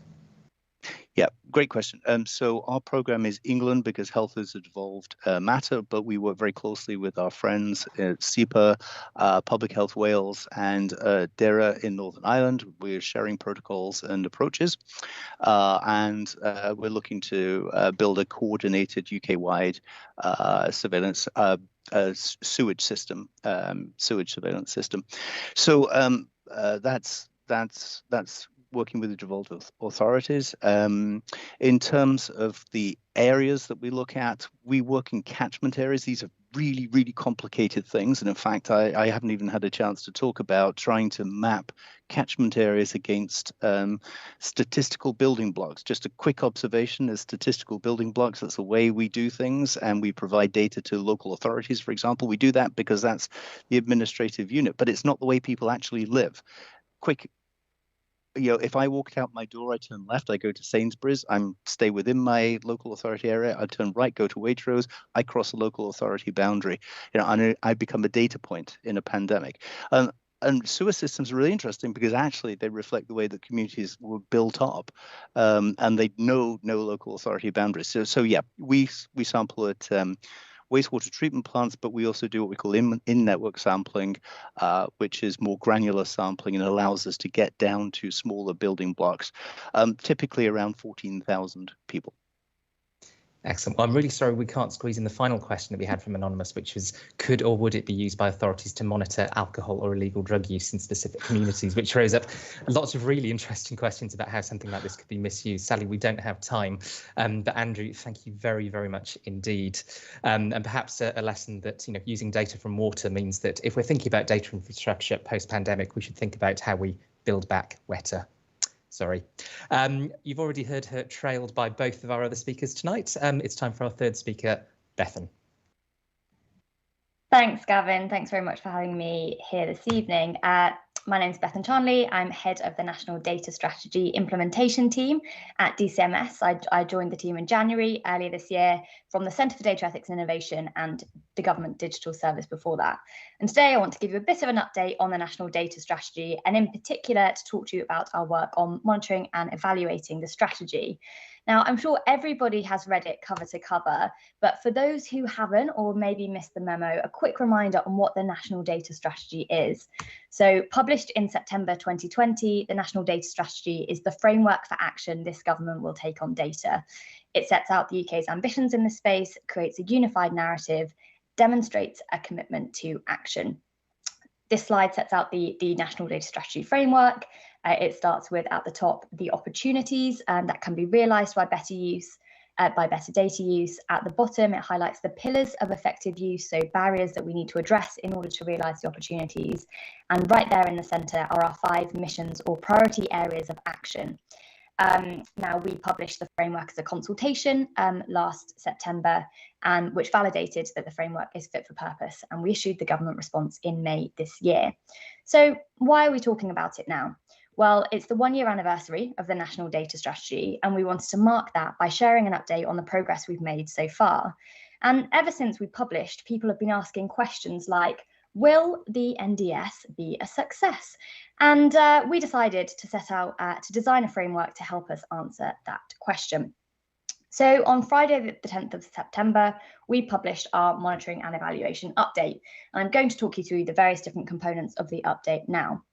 Yeah, great question. So our program is England because health is a devolved matter, but we work very closely with our friends at SEPA, Public Health Wales and DERA in Northern Ireland. We're sharing protocols and approaches, and we're looking to build a coordinated UK-wide surveillance sewage system, sewage surveillance system. So that's working with the devolved authorities. In terms of the areas that we look at, we work in catchment areas. These are really, really complicated things. And in fact, I haven't even had a chance to talk about trying to map catchment areas against statistical building blocks. Just a quick observation is statistical building blocks. That's the way we do things. And we provide data to local authorities, for example. We do that because that's the administrative unit, but it's not the way people actually live. Quick, if I walked out my door, I turn left, I go to Sainsbury's, stay within my local authority area, I turn right, go to Waitrose, I cross a local authority boundary, and I become a data point in a pandemic. And sewer systems are really interesting because actually they reflect the way that communities were built up, and they know no local authority boundaries. So yeah, we sample at wastewater treatment plants, but we also do what we call in-network sampling, which is more granular sampling and allows us to get down to smaller building blocks, typically around 14,000 people. Excellent. Well, I'm really sorry we can't squeeze in the final question that we had from Anonymous, which was, could or would it be used by authorities to monitor alcohol or illegal drug use in specific communities, which throws up lots of really interesting questions about how something like this could be misused. Sadly, we don't have time. But Andrew, thank you very, very much indeed. And perhaps a lesson that, using data from water means that if we're thinking about data infrastructure post-pandemic, we should think about how we build back wetter. Sorry. You've already heard her trailed by both of our other speakers tonight. It's time for our third speaker, Bethan. Thanks, Gavin. Thanks very much for having me here this evening. My name is Bethan Charnley. I'm head of the National Data Strategy Implementation Team at DCMS. I joined the team in January earlier this year from the Centre for Data Ethics and Innovation and the Government Digital Service before that. And today I want to give you a bit of an update on the National Data Strategy, and in particular to talk to you about our work on monitoring and evaluating the strategy. Now, I'm sure everybody has read it cover to cover, but for those who haven't or maybe missed the memo, a quick reminder on what the National Data Strategy is. So published in September 2020, the National Data Strategy is the framework for action this government will take on data. It sets out the UK's ambitions in this space, creates a unified narrative, demonstrates a commitment to action. This slide sets out the National Data Strategy framework. It starts with, at the top, the opportunities that can be realised by better use, by better data use. At the bottom, it highlights the pillars of effective use, so barriers that we need to address in order to realise the opportunities. And right there in the centre are our 5 missions or priority areas of action. Now, we published the framework as a consultation last September, which validated that the framework is fit for purpose, and we issued the government response in May this year. So why are we talking about it now? Well, it's the 1-year anniversary of the National Data Strategy, and we wanted to mark that by sharing an update on the progress we've made so far. And ever since we published, people have been asking questions like, will the NDS be a success? And we decided to set out to design a framework to help us answer that question. So on Friday, the 10th of September, we published our monitoring and evaluation update. And I'm going to talk you through the various different components of the update now.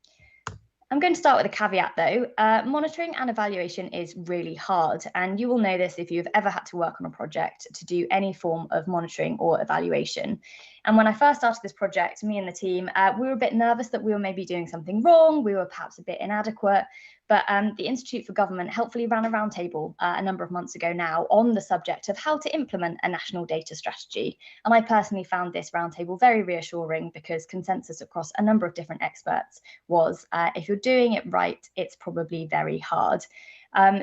I'm going to start with a caveat though. Monitoring and evaluation is really hard, and you will know this if you've ever had to work on a project to do any form of monitoring or evaluation. And when I first started this project, me and the team, we were a bit nervous that we were maybe doing something wrong, we were perhaps a bit inadequate, but the Institute for Government helpfully ran a roundtable a number of months ago now on the subject of how to implement a national data strategy. And I personally found this roundtable very reassuring, because consensus across a number of different experts was if you're doing it right, it's probably very hard.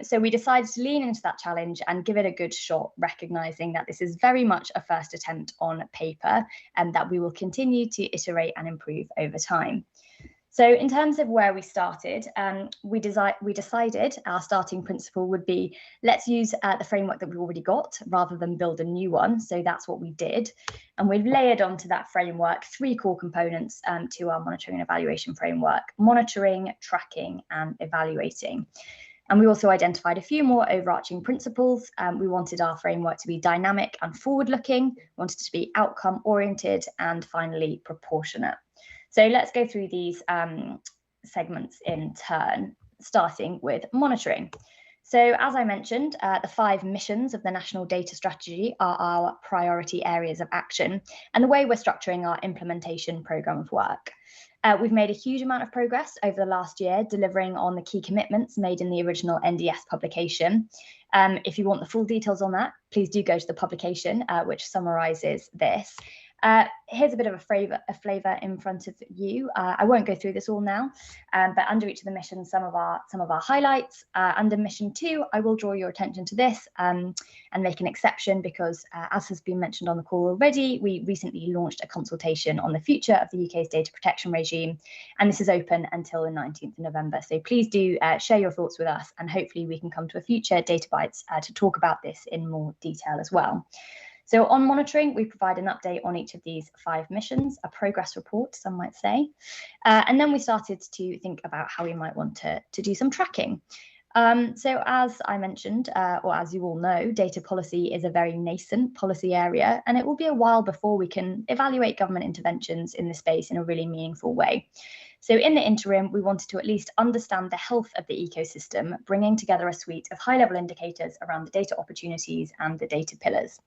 So we decided to lean into that challenge and give it a good shot, recognizing that this is very much a first attempt on paper and that we will continue to iterate and improve over time. So in terms of where we started, we decided our starting principle would be, let's use the framework that we've already got rather than build a new one. So that's what we did. And we've layered onto that framework 3 core components to our monitoring and evaluation framework: monitoring, tracking, and evaluating. And we also identified a few more overarching principles. We wanted our framework to be dynamic and forward-looking, wanted it to be outcome-oriented, and finally proportionate. So let's go through these segments in turn, starting with monitoring. So as I mentioned, the 5 missions of the National Data Strategy are our priority areas of action and the way we're structuring our implementation programme of work. We've made a huge amount of progress over the last year, delivering on the key commitments made in the original NDS publication. If you want the full details on that, please do go to the publication, which summarises this. Here's a bit of a flavour in front of you. I won't go through this all now, but under each of the missions, some of our highlights. Under mission 2, I will draw your attention to this and make an exception because, as has been mentioned on the call already, we recently launched a consultation on the future of the UK's data protection regime, and this is open until the 19th of November. So please do share your thoughts with us, and hopefully we can come to a future Data Bites to talk about this in more detail as well. So on monitoring, we provide an update on each of these 5 missions, a progress report, some might say. And then we started to think about how we might want to do some tracking. So as I mentioned, or as you all know, data policy is a very nascent policy area, and it will be a while before we can evaluate government interventions in this space in a really meaningful way. So in the interim, we wanted to at least understand the health of the ecosystem, bringing together a suite of high-level indicators around the data opportunities and the data pillars.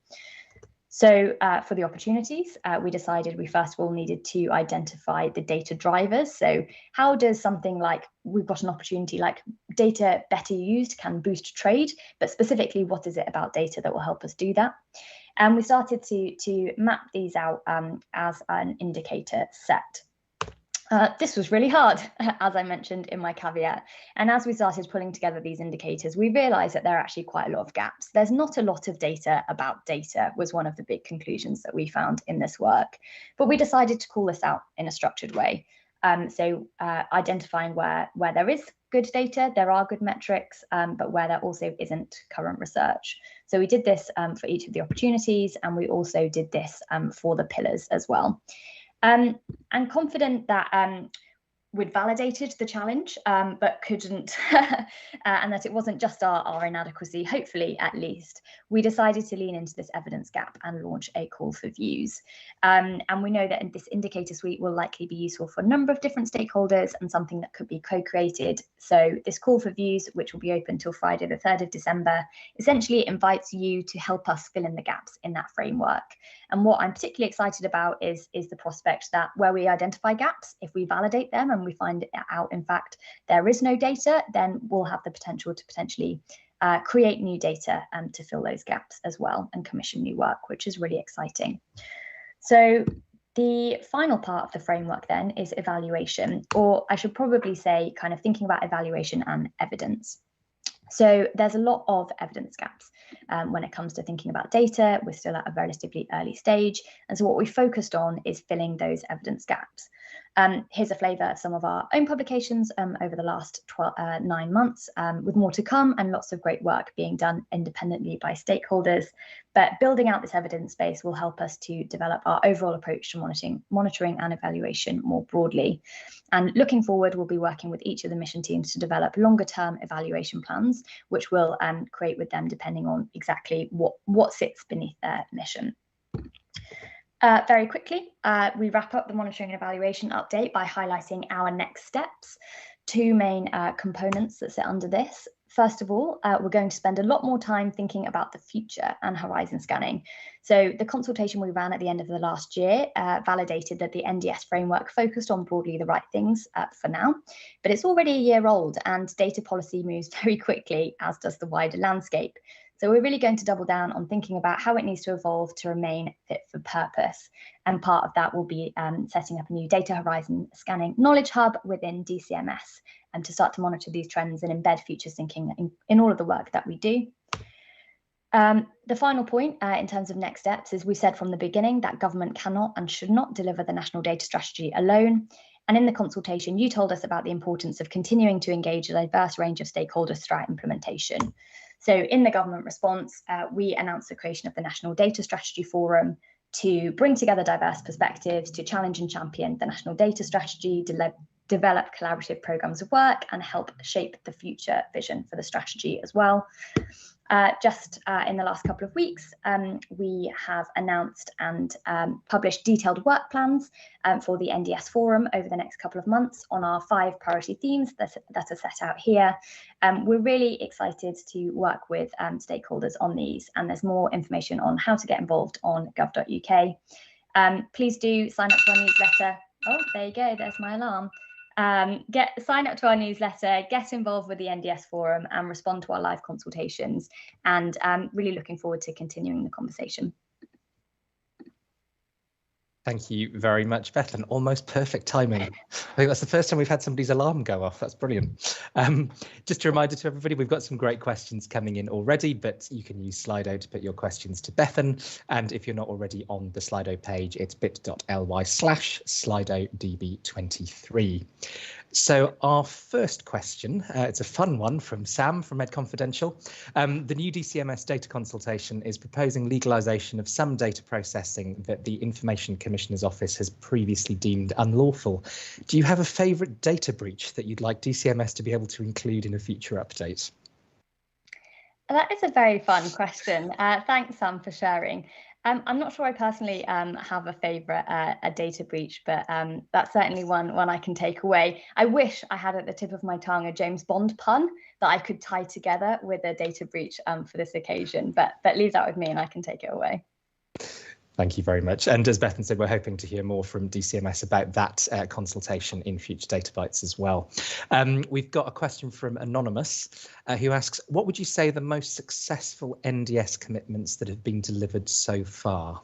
So for the opportunities, we decided we first of all needed to identify the data drivers. So how does something like, we've got an opportunity like data better used can boost trade, but specifically what is it about data that will help us do that? And we started to map these out as an indicator set. This was really hard, as I mentioned in my caveat. And as we started pulling together these indicators, we realized that there are actually quite a lot of gaps. There's not a lot of data about data was one of the big conclusions that we found in this work. But we decided to call this out in a structured way. Identifying where there is good data, there are good metrics, but where there also isn't current research. So we did this for each of the opportunities, and we also did this for the pillars as well. And confident that we'd validated the challenge, but couldn't, and that it wasn't just our inadequacy, hopefully at least, we decided to lean into this evidence gap and launch a call for views. And we know that this indicator suite will likely be useful for a number of different stakeholders and something that could be co-created. So this call for views, which will be open till Friday the 3rd of December, essentially invites you to help us fill in the gaps in that framework. And what I'm particularly excited about is the prospect that where we identify gaps, if we validate them and we find out, in fact, there is no data, then we'll have the potential to potentially create new data to fill those gaps as well and commission new work, which is really exciting. So the final part of the framework then is evaluation, or I should probably say kind of thinking about evaluation and evidence. So there's a lot of evidence gaps when it comes to thinking about data. We're still at a relatively early stage. And so what we focused on is filling those evidence gaps. Here's a flavour of some of our own publications over the last 9 months, with more to come and lots of great work being done independently by stakeholders. But building out this evidence base will help us to develop our overall approach to monitoring and evaluation more broadly. And looking forward, we'll be working with each of the mission teams to develop longer term evaluation plans, which we'll create with them depending on exactly what sits beneath their mission. Very quickly, we wrap up the monitoring and evaluation update by highlighting our next steps. two main components that sit under this. First of all, we're going to spend a lot more time thinking about the future and horizon scanning. So the consultation we ran at the end of the last year validated that the NDS framework focused on broadly the right things for now, but it's already a year old and data policy moves very quickly, as does the wider landscape. So we're really going to double down on thinking about how it needs to evolve to remain fit for purpose. And part of that will be setting up a new data horizon scanning knowledge hub within DCMS and to start to monitor these trends and embed future thinking in all of the work that we do. The final point in terms of next steps is we said from the beginning that government cannot and should not deliver the national data strategy alone. And in the consultation, you told us about the importance of continuing to engage a diverse range of stakeholders throughout implementation. So in the government response, we announced the creation of the National Data Strategy Forum to bring together diverse perspectives, to challenge and champion the national data strategy, develop collaborative programs of work, and help shape the future vision for the strategy as well. Just in the last couple of weeks, we have announced and published detailed work plans for the NDS Forum over the next couple of months on our 5 priority themes that are set out here. We're really excited to work with stakeholders on these, and there's more information on how to get involved on gov.uk. Please do sign up to our newsletter. Oh, there you go, there's my alarm. Sign up to our newsletter, get involved with the NDS Forum and respond to our live consultations, and really looking forward to continuing the conversation. Thank you very much, Bethan. Almost perfect timing. I think that's the first time we've had somebody's alarm go off. That's brilliant. Just a reminder to everybody, we've got some great questions coming in already, but you can use Slido to put your questions to Bethan. And if you're not already on the Slido page, it's bit.ly/SlidoDB23. So our first question, it's a fun one from Sam from Ed Confidential. The new DCMS data consultation is proposing legalisation of some data processing that the Information Commissioner's Office has previously deemed unlawful. Do you have a favourite data breach that you'd like DCMS to be able to include in a future update? That is a very fun question. Thanks, Sam, for sharing. I'm not sure I personally have a favourite a data breach, but that's certainly one I can take away. I wish I had at the tip of my tongue a James Bond pun that I could tie together with a data breach for this occasion, but leave that with me and I can take it away. Thank you very much. And as Bethan said, we're hoping to hear more from DCMS about that consultation in future Data Bites as well. We've got a question from Anonymous who asks, what would you say are the most successful NDS commitments that have been delivered so far?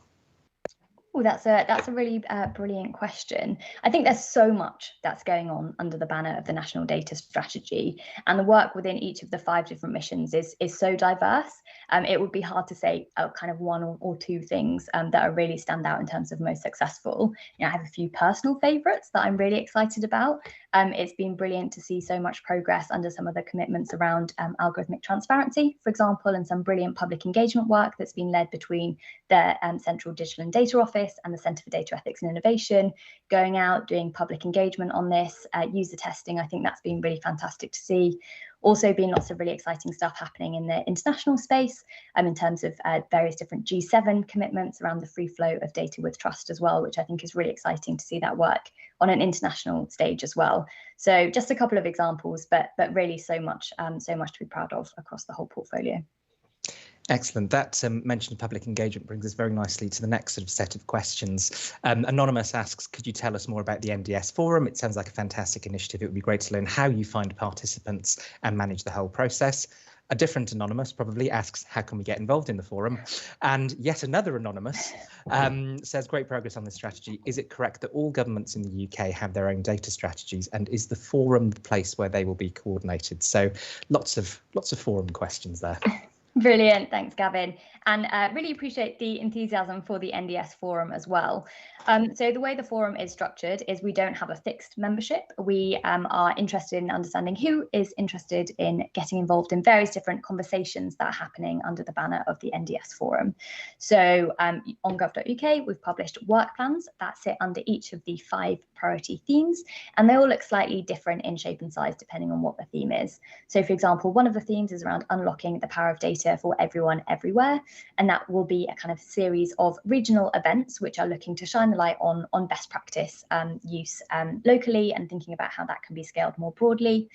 Oh, that's a really brilliant question. I think there's so much that's going on under the banner of the National Data Strategy, and the work within each of the 5 different missions is so diverse. It would be hard to say kind of one or two things that are really stand out in terms of most successful. You know, I have a few personal favourites that I'm really excited about. It's been brilliant to see so much progress under some of the commitments around algorithmic transparency, for example, and some brilliant public engagement work that's been led between the Central Digital and Data Office and the Centre for Data Ethics and Innovation, going out, doing public engagement on this, user testing. I think that's been really fantastic to see. Also been lots of really exciting stuff happening in the international space in terms of various different G7 commitments around the free flow of data with trust as well, which I think is really exciting to see that work on an international stage as well. So just a couple of examples, but really so much to be proud of across the whole portfolio. Excellent. That mention of public engagement brings us very nicely to the next sort of set of questions. Anonymous asks, could you tell us more about the NDS Forum? It sounds like a fantastic initiative. It would be great to learn how you find participants and manage the whole process. A different Anonymous probably asks, how can we get involved in the forum? And yet another Anonymous says, great progress on this strategy. Is it correct that all governments in the UK have their own data strategies, and is the forum the place where they will be coordinated? So lots of forum questions there. Brilliant. Thanks, Gavin. And really appreciate the enthusiasm for the NDS Forum as well. So the way the forum is structured is we don't have a fixed membership. We are interested in understanding who is interested in getting involved in various different conversations that are happening under the banner of the NDS Forum. So on gov.uk, we've published work plans that sit under each of the 5 priority themes, and they all look slightly different in shape and size depending on what the theme is. So for example, one of the themes is around unlocking the power of data data for everyone everywhere. And that will be a kind of series of regional events which are looking to shine the light on best practice use locally and thinking about how that can be scaled more broadly.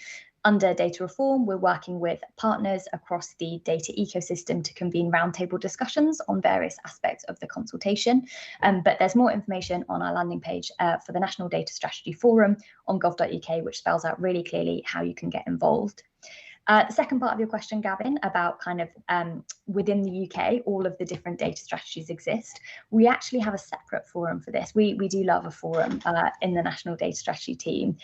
Under data reform, we're working with partners across the data ecosystem to convene roundtable discussions on various aspects of the consultation. But there's more information on our landing page for the National Data Strategy Forum on gov.uk, which spells out really clearly how you can get involved. The second part of your question, Gavin, about kind of within the UK, all of the different data strategies exist. We actually have a separate forum for this. We do love a forum in the National Data Strategy team.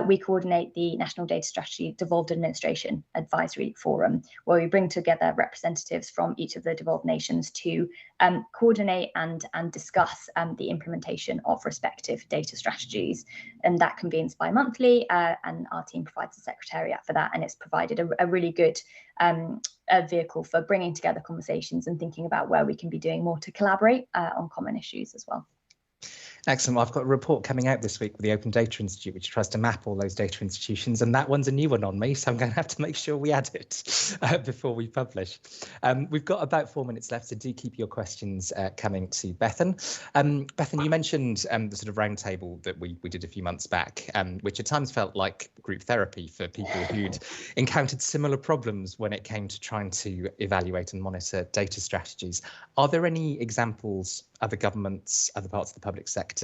We coordinate the National Data Strategy Devolved Administration Advisory Forum, where we bring together representatives from each of the devolved nations to coordinate and discuss the implementation of respective data strategies. And that convenes bi-monthly, and our team provides a secretariat for that, and it's provided a really good a vehicle for bringing together conversations and thinking about where we can be doing more to collaborate on common issues as well. Excellent. Well, I've got a report coming out this week with the Open Data Institute, which tries to map all those data institutions, and that one's a new one on me, so I'm going to have to make sure we add it before we publish. We've got about 4 minutes left, so do keep your questions coming to Bethan. Bethan, you mentioned the sort of roundtable that we did a few months back, which at times felt like group therapy for people who'd encountered similar problems when it came to trying to evaluate and monitor data strategies. Are there any examples, other governments, other parts of the public sector,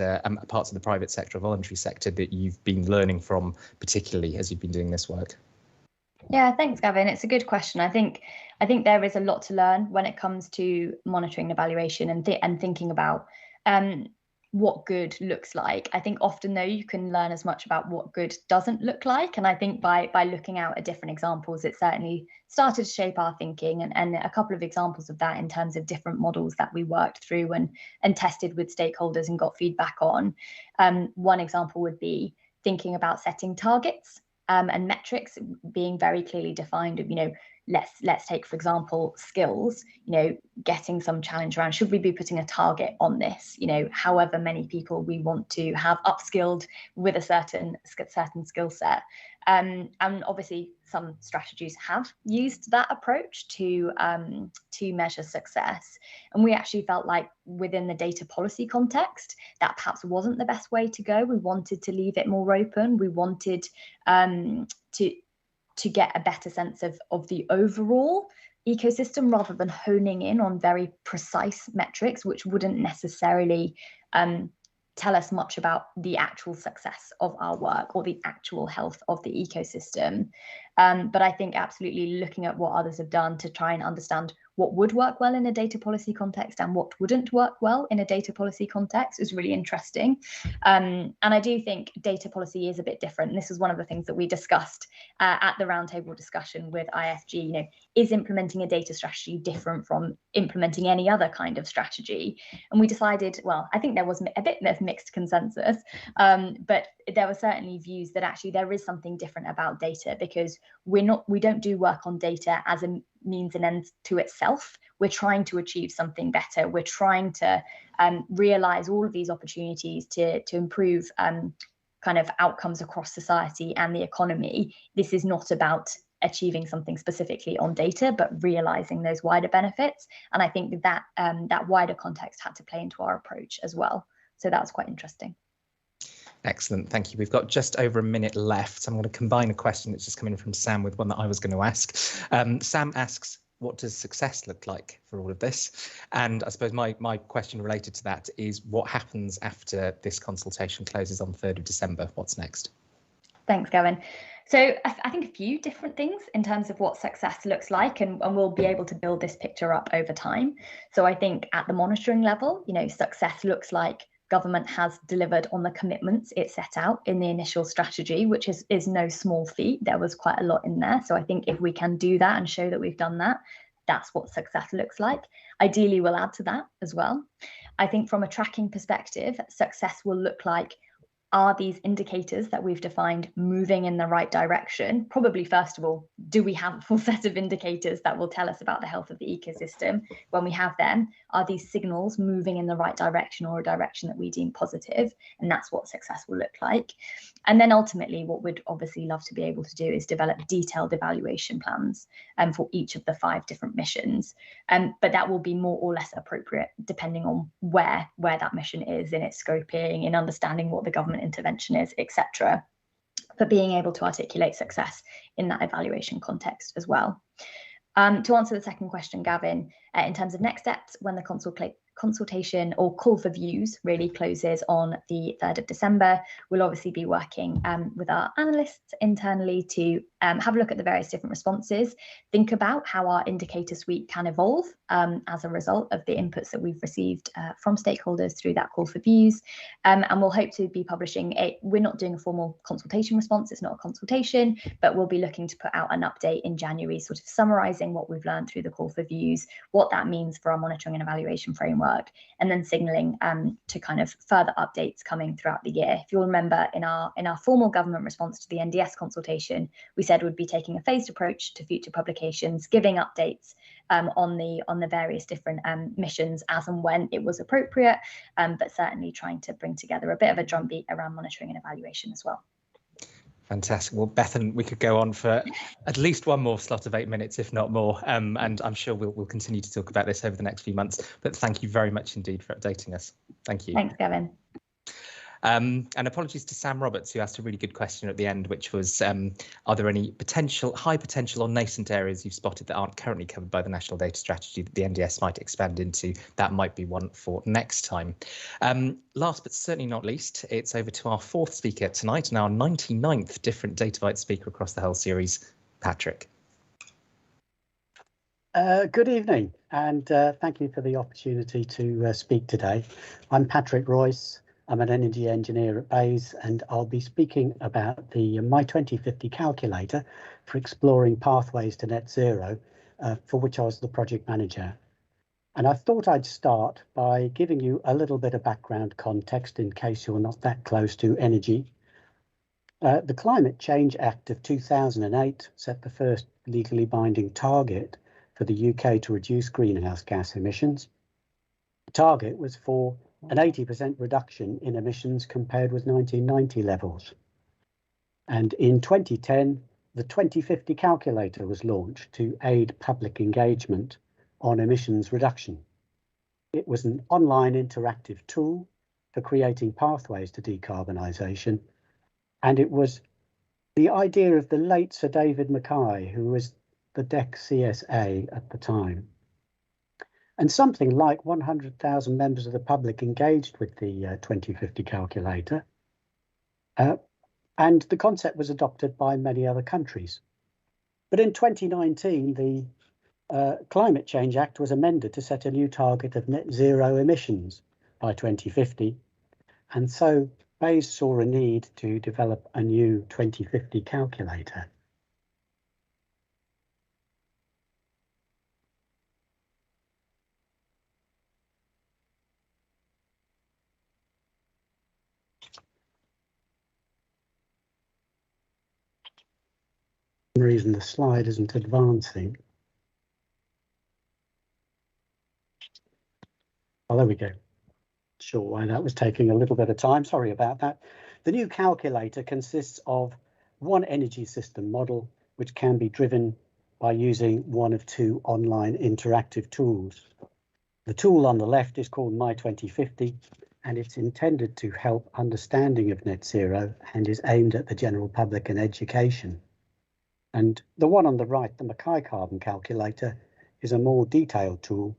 parts of the private sector, or voluntary sector, that you've been learning from, particularly as you've been doing this work? Yeah, thanks, Gavin. It's a good question. I think there is a lot to learn when it comes to monitoring and evaluation and thinking about what good looks like. I think often, though, you can learn as much about what good doesn't look like. And I think by looking out at different examples, it certainly started to shape our thinking, and a couple of examples of that in terms of different models that we worked through and tested with stakeholders and got feedback on. One example would be thinking about setting targets and metrics being very clearly defined. Let's take, for example, skills, getting some challenge around, should we be putting a target on this? However many people we want to have upskilled with a certain skill set. And obviously some strategies have used that approach to measure success. And we actually felt like within the data policy context, that perhaps wasn't the best way to go. We wanted to leave it more open. We wanted to get a better sense of the overall ecosystem rather than honing in on very precise metrics, which wouldn't necessarily tell us much about the actual success of our work or the actual health of the ecosystem. But I think absolutely looking at what others have done to try and understand what would work well in a data policy context and what wouldn't work well in a data policy context is really interesting. And I do think data policy is a bit different. And this was one of the things that we discussed at the roundtable discussion with IFG. Is implementing a data strategy different from implementing any other kind of strategy? And we decided, well, I think there was a bit of mixed consensus, but there were certainly views that actually there is something different about data, because we don't do work on data as a means and end to itself. We're trying to achieve something better. We're trying to realize all of these opportunities to improve kind of outcomes across society and the economy. This is not about achieving something specifically on data, but realizing those wider benefits. And I think that that wider context had to play into our approach as well. So that was quite interesting. Excellent, thank you. We've got just over a minute left. So I'm going to combine a question that's just come in from Sam with one that I was going to ask. Sam asks, what does success look like for all of this? And I suppose my question related to that is, what happens after this consultation closes on 3rd of December? What's next? Thanks, Gavin. So I think a few different things in terms of what success looks like, and we'll be able to build this picture up over time. So I think at the monitoring level, success looks like government has delivered on the commitments it set out in the initial strategy, which is no small feat. There was quite a lot in there. So I think if we can do that and show that we've done that, that's what success looks like. Ideally, we'll add to that as well. I think from a tracking perspective, success will look like are these indicators that we've defined moving in the right direction? Probably, first of all, do we have a full set of indicators that will tell us about the health of the ecosystem? When we have them, are these signals moving in the right direction or a direction that we deem positive? And that's what success will look like. And then ultimately, what we'd obviously love to be able to do is develop detailed evaluation plans for each of the 5 different missions. But that will be more or less appropriate depending on where that mission is in its scoping, in understanding what the government intervention is, etc. But being able to articulate success in that evaluation context as well. To answer the second question, Gavin, in terms of next steps, when the consultation or call for views really closes on the 3rd of December, we'll obviously be working with our analysts internally to have a look at the various different responses, think about how our indicator suite can evolve as a result of the inputs that we've received from stakeholders through that call for views. And we'll hope to be publishing we're not doing a formal consultation response, it's not a consultation, but we'll be looking to put out an update in January, sort of summarising what we've learned through the call for views, what that means for our monitoring and evaluation framework, and then signalling to kind of further updates coming throughout the year. If you'll remember, in our formal government response to the NDS consultation, we said we'd be taking a phased approach to future publications, giving updates on the various different missions as and when it was appropriate, but certainly trying to bring together a bit of a drumbeat around monitoring and evaluation as well. Fantastic. Well, Bethan, we could go on for at least one more slot of 8 minutes, if not more. And I'm sure we'll continue to talk about this over the next few months. But thank you very much indeed for updating us. Thank you. Thanks, Gavin. And apologies to Sam Roberts, who asked a really good question at the end, which was, are there any high potential or nascent areas you've spotted that aren't currently covered by the National Data Strategy that the NDS might expand into? That might be one for next time. Last but certainly not least, it's over to our 4th speaker tonight and our 99th different DataByte speaker across the whole series, Patrick. Good evening, and thank you for the opportunity to speak today. I'm Patrick Royce. I'm an energy engineer at Bayes, and I'll be speaking about the My 2050 calculator for exploring pathways to net zero, for which I was the project manager. And I thought I'd start by giving you a little bit of background context in case you're not that close to energy. The Climate Change Act of 2008 set the first legally binding target for the UK to reduce greenhouse gas emissions. The target was for an 80% reduction in emissions compared with 1990 levels. And in 2010, the 2050 calculator was launched to aid public engagement on emissions reduction. It was an online interactive tool for creating pathways to decarbonisation, and it was the idea of the late Sir David Makai, who was the DEC CSA at the time. And something like 100,000 members of the public engaged with the 2050 calculator. And the concept was adopted by many other countries. But in 2019, the Climate Change Act was amended to set a new target of net zero emissions by 2050. And so Bayes saw a need to develop a new 2050 calculator. For some reason the slide isn't advancing. Oh, there we go. Sure why that was taking a little bit of time. Sorry about that. The new calculator consists of one energy system model, which can be driven by using one of 2 online interactive tools. The tool on the left is called My 2050, and it's intended to help understanding of net zero and is aimed at the general public and education. And the one on the right, the Makai carbon calculator, is a more detailed tool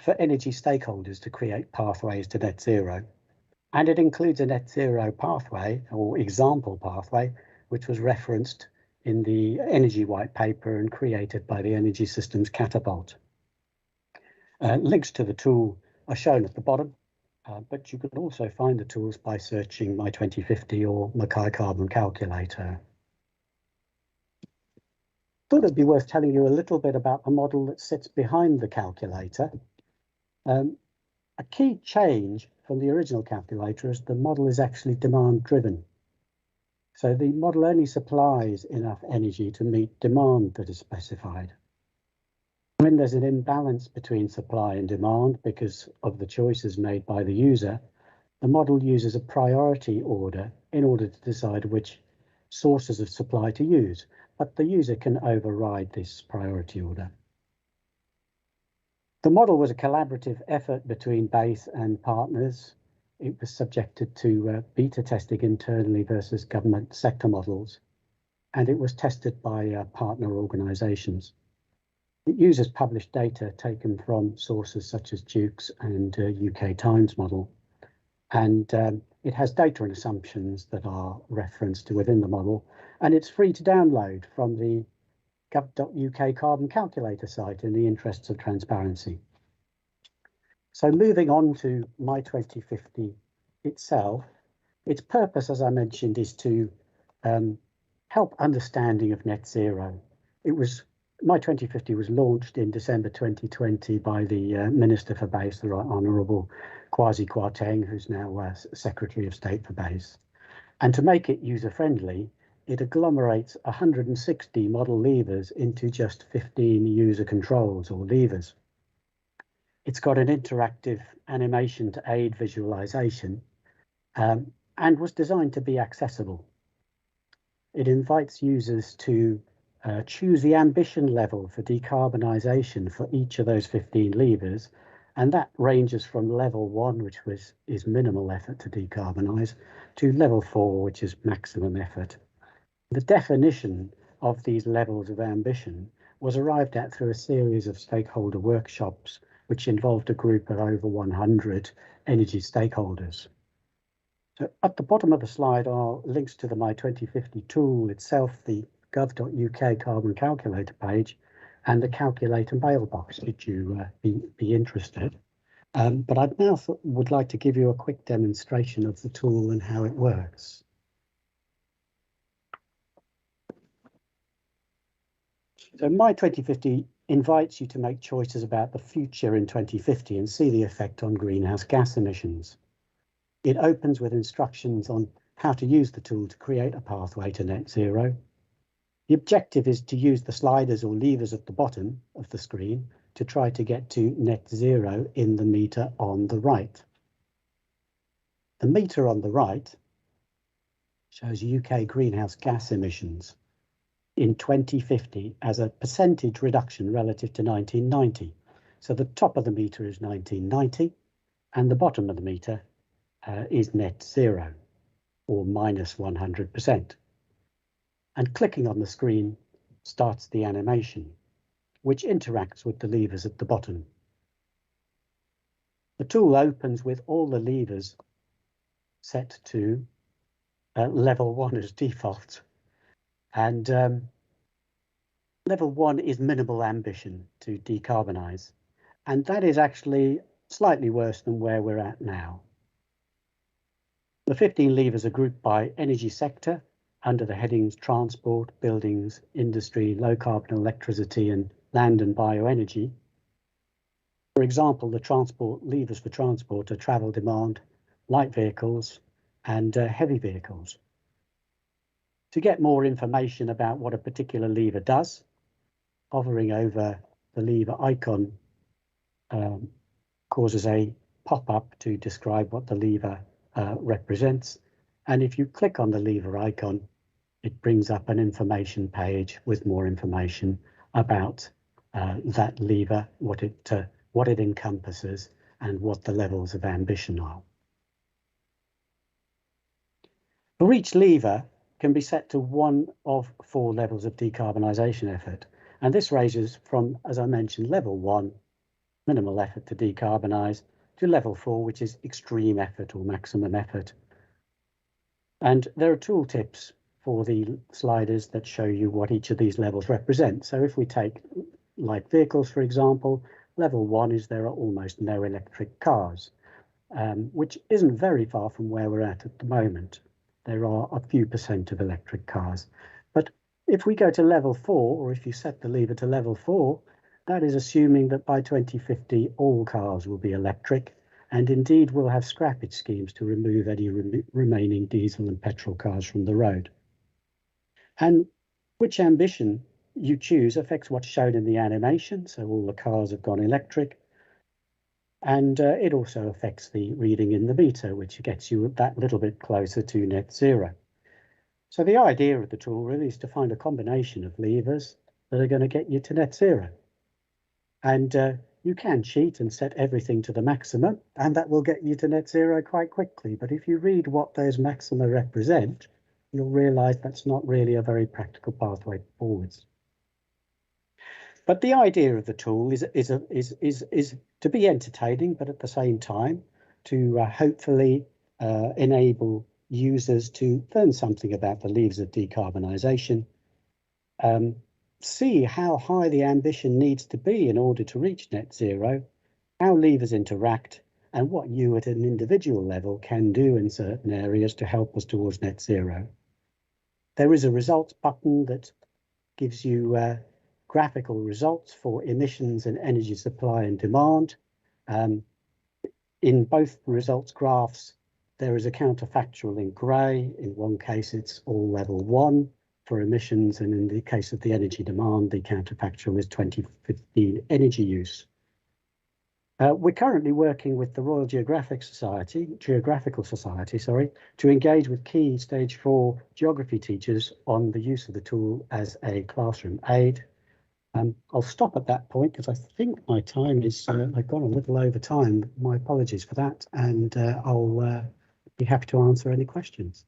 for energy stakeholders to create pathways to net zero. And it includes a net zero pathway or example pathway, which was referenced in the energy white paper and created by the Energy Systems Catapult. Links to the tool are shown at the bottom, but you can also find the tools by searching My 2050 or Makai carbon calculator. Thought it'd be worth telling you a little bit about the model that sits behind the calculator. A key change from the original calculator is the model is actually demand driven. So the model only supplies enough energy to meet demand that is specified. When there's an imbalance between supply and demand because of the choices made by the user, the model uses a priority order in order to decide which sources of supply to use, but the user can override this priority order. The model was a collaborative effort between BASE and partners. It was subjected to beta testing internally versus government sector models, and it was tested by partner organisations. It uses published data taken from sources such as Duke's and UK Times model, and it has data and assumptions that are referenced within the model, and it's free to download from the gov.uk carbon calculator site in the interests of transparency. So moving on to My 2050 itself, its purpose, as I mentioned, is to help understanding of net zero. My 2050 was launched in December 2020 by the Minister for BASE, the Right Honourable Kwasi Kwarteng, who's now Secretary of State for BASE. And to make it user-friendly, it agglomerates 160 model levers into just 15 user controls or levers. It's got an interactive animation to aid visualization and was designed to be accessible. It invites users to choose the ambition level for decarbonisation for each of those 15 levers, and that ranges from level 1, which is minimal effort to decarbonise, to level 4, which is maximum effort. The definition of these levels of ambition was arrived at through a series of stakeholder workshops, which involved a group of over 100 energy stakeholders. So at the bottom of the slide are links to the My 2050 tool itself, the gov.uk carbon calculator page, and the calculator mailbox, should you be interested. But I now would like to give you a quick demonstration of the tool and how it works. So My 2050 invites you to make choices about the future in 2050 and see the effect on greenhouse gas emissions. It opens with instructions on how to use the tool to create a pathway to net zero. The objective is to use the sliders or levers at the bottom of the screen to try to get to net zero in the meter on the right. The meter on the right shows UK greenhouse gas emissions in 2050 as a percentage reduction relative to 1990. So the top of the meter is 1990 and the bottom of the meter is net zero or minus 100%. And clicking on the screen starts the animation, which interacts with the levers at the bottom. The tool opens with all the levers set to level 1 as default. And level 1 is minimal ambition to decarbonise. And that is actually slightly worse than where we're at now. The 15 levers are grouped by energy sector under the headings transport, buildings, industry, low carbon electricity, and land and bioenergy. For example, the transport levers for transport are travel demand, light vehicles, and heavy vehicles. To get more information about what a particular lever does, hovering over the lever icon causes a pop-up to describe what the lever represents. And if you click on the lever icon, it brings up an information page with more information about that lever, what it encompasses, and what the levels of ambition are. For each lever can be set to one of 4 levels of decarbonisation effort. And this ranges from, as I mentioned, level 1, minimal effort to decarbonise, to level 4, which is extreme effort or maximum effort. And there are tooltips for the sliders that show you what each of these levels represent. So if we take light vehicles, for example, level 1 is there are almost no electric cars, which isn't very far from where we're at the moment. There are a few % of electric cars. But if we go to level 4, or if you set the lever to level 4, that is assuming that by 2050 all cars will be electric, and indeed will have scrappage schemes to remove any remaining diesel and petrol cars from the road. And which ambition you choose affects what's shown in the animation, so all the cars have gone electric, and it also affects the reading in the meter, which gets you that little bit closer to net zero. So the idea of the tool really is to find a combination of levers that are going to get you to net zero. And you can cheat and set everything to the maximum, and that will get you to net zero quite quickly. But if you read what those maxima represent, you'll realize that's not really a very practical pathway forwards. But the idea of the tool is to be entertaining, but at the same time to hopefully enable users to learn something about the levers of decarbonisation, see how high the ambition needs to be in order to reach net zero, how levers interact, and what you at an individual level can do in certain areas to help us towards net zero. There is a results button that gives you graphical results for emissions and energy supply and demand. In both results graphs, there is a counterfactual in grey. In one case, it's all level 1 for emissions, and in the case of the energy demand, the counterfactual is 2015 energy use. We're currently working with the Royal Geographical Society, to engage with key Stage 4 geography teachers on the use of the tool as a classroom aid. I'll stop at that point because I think my time is, I've gone a little over time. My apologies for that, and I'll be happy to answer any questions.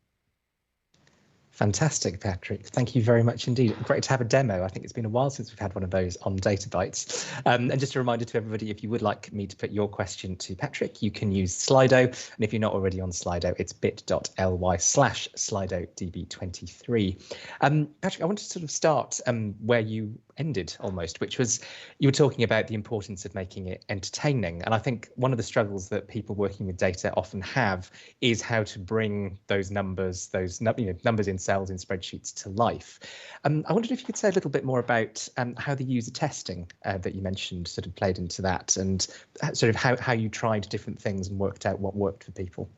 Fantastic, Patrick. Thank you very much indeed. Great to have a demo. I think it's been a while since we've had one of those on Data Bytes. And just a reminder to everybody, if you would like me to put your question to Patrick, you can use Slido. And if you're not already on Slido, it's bit.ly/SlidoDB23. Patrick, I want to sort of start where you ended almost, which was you were talking about the importance of making it entertaining. And I think one of the struggles that people working with data often have is how to bring those numbers, those numbers in cells in spreadsheets to life. I wondered if you could say a little bit more about how the user testing that you mentioned sort of played into that, and sort of how you tried different things and worked out what worked for people.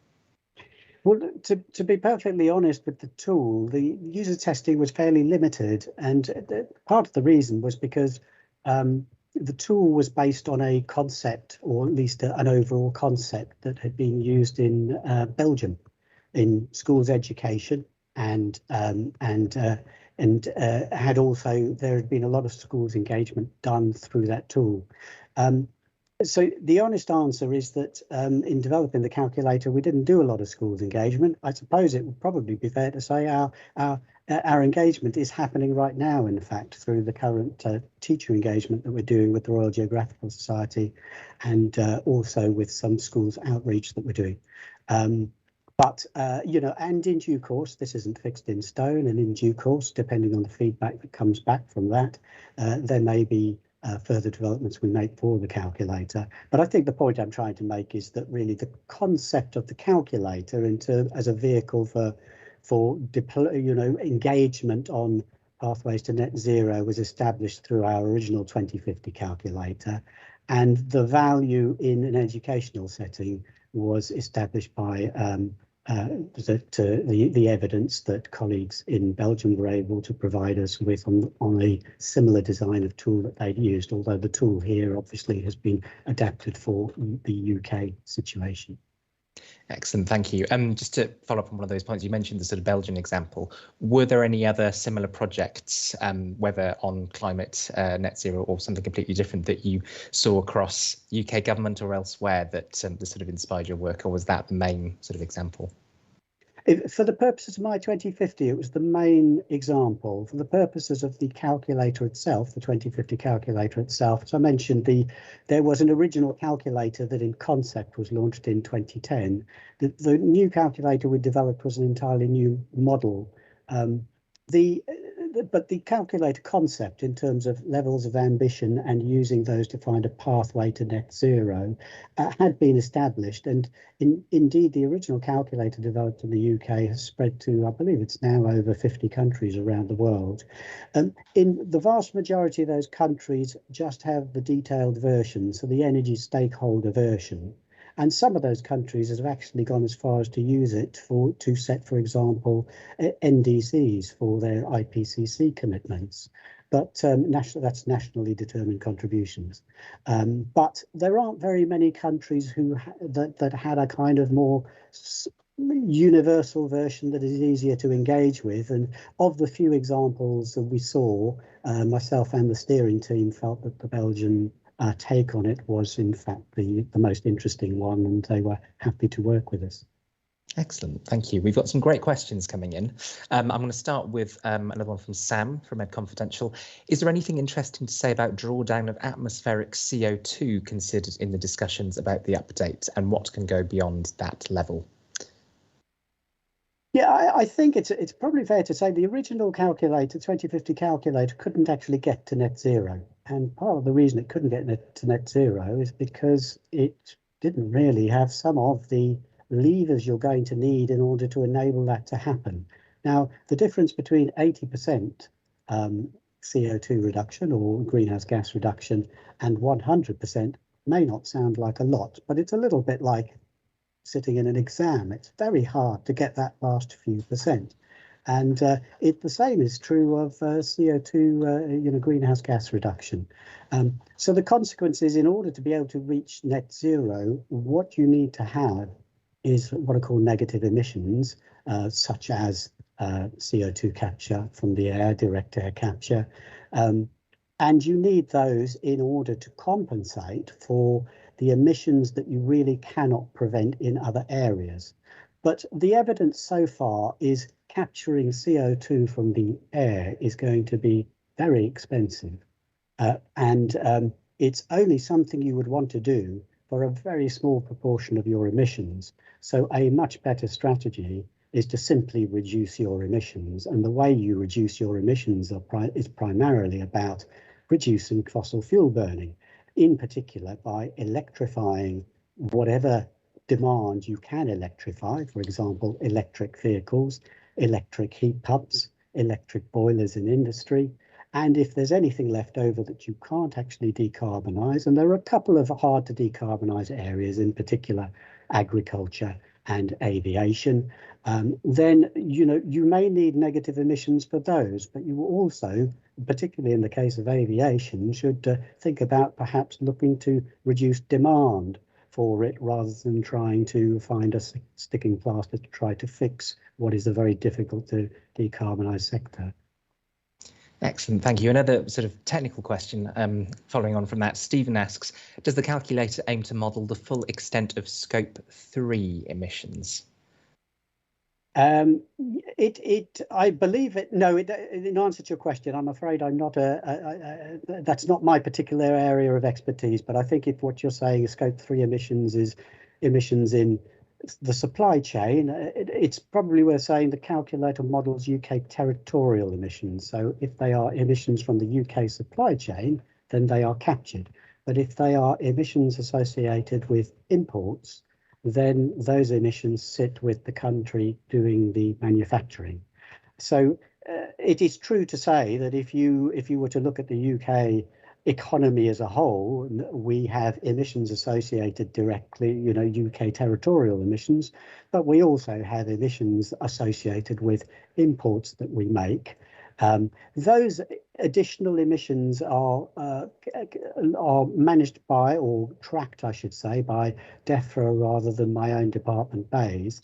Well, to be perfectly honest with the tool, the user testing was fairly limited, and part of the reason was because the tool was based on a concept, or at least an overall concept that had been used in Belgium in schools education, and had also, there had been a lot of schools engagement done through that tool. So the honest answer is that in developing the calculator, we didn't do a lot of schools engagement. I suppose it would probably be fair to say our engagement is happening right now, in fact, through the current teacher engagement that we're doing with the Royal Geographical Society, and also with some schools outreach that we're doing. But, and in due course, this isn't fixed in stone, and in due course, depending on the feedback that comes back from that, there may be further developments we make for the calculator. But I think the point I'm trying to make is that really the concept of the calculator as a vehicle for engagement on pathways to net zero was established through our original 2050 calculator, and the value in an educational setting was established by the evidence that colleagues in Belgium were able to provide us with on a similar design of tool that they'd used, although the tool here obviously has been adapted for the UK situation. Excellent, thank you. Just to follow up on one of those points, you mentioned the sort of Belgian example. Were there any other similar projects, whether on climate, net zero, or something completely different, that you saw across UK government or elsewhere that sort of inspired your work, or was that the main sort of example? For the purposes of my 2050, it was the main example. For the purposes of the calculator itself, the 2050 calculator itself, as I mentioned, there was an original calculator that in concept was launched in 2010. The new calculator we developed was an entirely new model. But the calculator concept in terms of levels of ambition and using those to find a pathway to net zero had been established, and indeed the original calculator developed in the UK has spread to, I believe it's now over 50 countries around the world. In the vast majority of those countries just have the detailed version, so the energy stakeholder version. And some of those countries have actually gone as far as to use it to set, for example, NDCs for their IPCC commitments. But that's nationally determined contributions. But there aren't very many countries that had a kind of more universal version that is easier to engage with. And of the few examples that we saw, myself and the steering team felt that the Belgian take on it was in fact the most interesting one, and they were happy to work with us. Excellent, thank you. We've got some great questions coming in. I'm going to start with another one from Sam from Ed Confidential. Is there anything interesting to say about drawdown of atmospheric CO2 considered in the discussions about the update, and what can go beyond that level? Yeah, I think it's probably fair to say the original calculator, 2050 calculator, couldn't actually get to net zero. And part of the reason it couldn't get to net zero is because it didn't really have some of the levers you're going to need in order to enable that to happen. Now, the difference between 80% CO2 reduction or greenhouse gas reduction and 100% may not sound like a lot, but it's a little bit like sitting in an exam. It's very hard to get that last few percent. And the same is true of CO2, greenhouse gas reduction. So the consequence is, in order to be able to reach net zero, what you need to have is what are called negative emissions, such as CO2 capture from the air, direct air capture. And you need those in order to compensate for the emissions that you really cannot prevent in other areas. But the evidence so far is capturing CO2 from the air is going to be very expensive. And it's only something you would want to do for a very small proportion of your emissions. So a much better strategy is to simply reduce your emissions. And the way you reduce your emissions is primarily about reducing fossil fuel burning, in particular by electrifying whatever demand you can electrify, for example, electric vehicles, electric heat pumps, electric boilers in industry. And if there's anything left over that you can't actually decarbonise, and there are a couple of hard to decarbonise areas, in particular agriculture and aviation, then you may need negative emissions for those, but you also, particularly in the case of aviation, should think about perhaps looking to reduce demand for it rather than trying to find a sticking plaster to try to fix what is a very difficult to decarbonise sector. Excellent, thank you. Another sort of technical question following on from that. Stephen asks, does the calculator aim to model the full extent of Scope 3 emissions? I believe it. No, in answer to your question, I'm afraid I'm not that's not my particular area of expertise. But I think if what you're saying is Scope 3 emissions is emissions in the supply chain, it's probably worth saying the calculator models UK territorial emissions. So if they are emissions from the UK supply chain, then they are captured. But if they are emissions associated with imports, then those emissions sit with the country doing the manufacturing. So it is true to say that if you were to look at the UK economy as a whole, we have emissions associated directly, UK territorial emissions, but we also have emissions associated with imports that we make. Those additional emissions are managed by, or tracked, I should say, by DEFRA rather than my own department, BASE.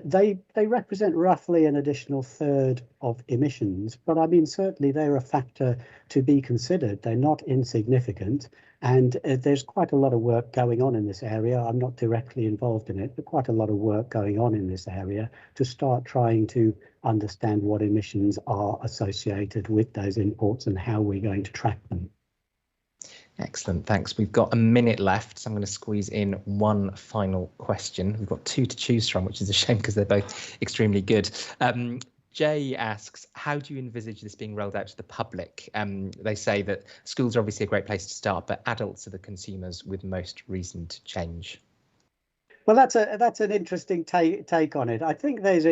They represent roughly an additional third of emissions, but I mean, certainly they're a factor to be considered. They're not insignificant, and there's quite a lot of work going on in this area. I'm not directly involved in it, but quite a lot of work going on in this area to start trying to understand what emissions are associated with those imports and how we're going to track them. Excellent, thanks. We've got a minute left, so I'm going to squeeze in one final question. We've got two to choose from, which is a shame because they're both extremely good. Jay asks, how do you envisage this being rolled out to the public? They say that schools are obviously a great place to start, but adults are the consumers with most reason to change. Well, that's an interesting take on it. I think there's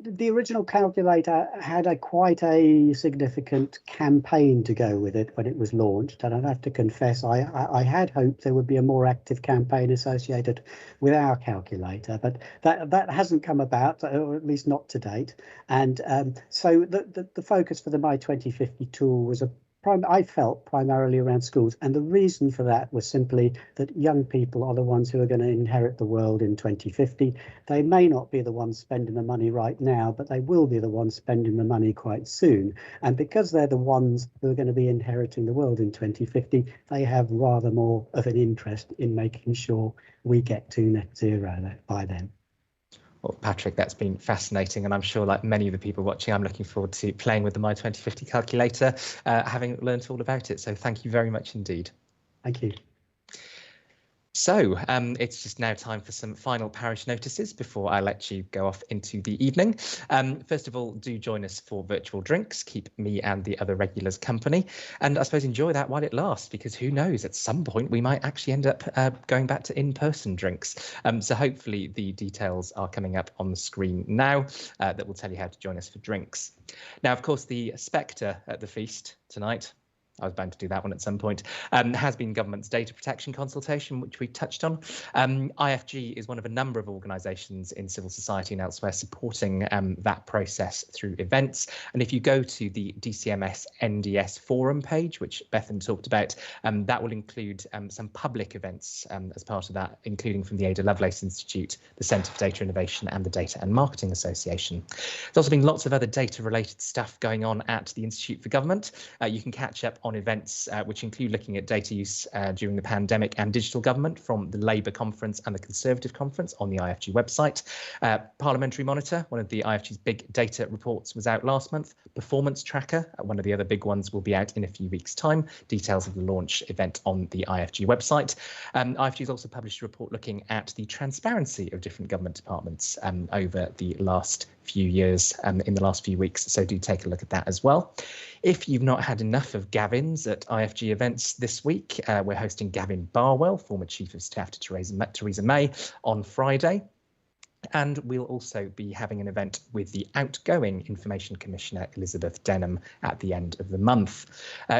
the original calculator had quite a significant campaign to go with it when it was launched, and I'd have to confess I had hoped there would be a more active campaign associated with our calculator, but that hasn't come about, or at least not to date. And so the focus for the My 2050 tool was I felt primarily around schools, and the reason for that was simply that young people are the ones who are going to inherit the world in 2050. They may not be the ones spending the money right now, but they will be the ones spending the money quite soon. And because they're the ones who are going to be inheriting the world in 2050, they have rather more of an interest in making sure we get to net zero by then. Well, Patrick, that's been fascinating, and I'm sure, like many of the people watching, I'm looking forward to playing with the My 2050 calculator, having learnt all about it. So thank you very much indeed. Thank you. So it's just now time for some final parish notices before I let you go off into the evening. First of all, do join us for virtual drinks. Keep me and the other regulars company. And I suppose enjoy that while it lasts, because who knows, at some point we might actually end up going back to in-person drinks. So hopefully the details are coming up on the screen now that will tell you how to join us for drinks. Now, of course, the spectre at the feast tonight, I was bound to do that one at some point, has been government's data protection consultation, which we touched on. IFG is one of a number of organisations in civil society and elsewhere supporting that process through events. And if you go to the DCMS NDS forum page, which Bethan talked about, that will include some public events as part of that, including from the Ada Lovelace Institute, the Centre for Data Innovation and the Data and Marketing Association. There's also been lots of other data related stuff going on at the Institute for Government. You can catch up on events which include looking at data use during the pandemic and digital government from the Labour Conference and the Conservative Conference on the IFG website. Parliamentary Monitor, one of the IFG's big data reports, was out last month. Performance Tracker, one of the other big ones, will be out in a few weeks' time. Details of the launch event on the IFG website. IFG has also published a report looking at the transparency of different government departments over the last few years, in the last few weeks, so do take a look at that as well. If you've not had enough of Gavins at IFG events this week, we're hosting Gavin Barwell, former Chief of Staff to Theresa May, on Friday. And we'll also be having an event with the outgoing Information Commissioner, Elizabeth Denham, at the end of the month.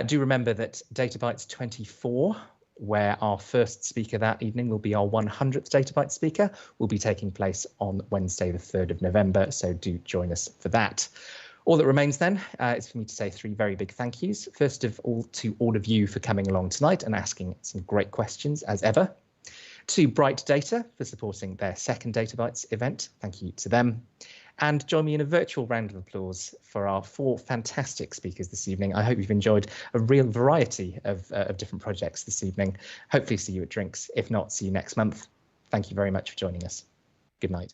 Do remember that Data Bytes 24, where our first speaker that evening will be our 100th Data Bytes speaker, will be taking place on Wednesday, the 3rd of November. So do join us for that. All that remains then is for me to say 3 very big thank yous. First of all, to all of you for coming along tonight and asking some great questions as ever. To Bright Data for supporting their second Data Bytes event. Thank you to them. And join me in a virtual round of applause for our 4 fantastic speakers this evening. I hope you've enjoyed a real variety of different projects this evening. Hopefully see you at drinks. If not, see you next month. Thank you very much for joining us. Good night.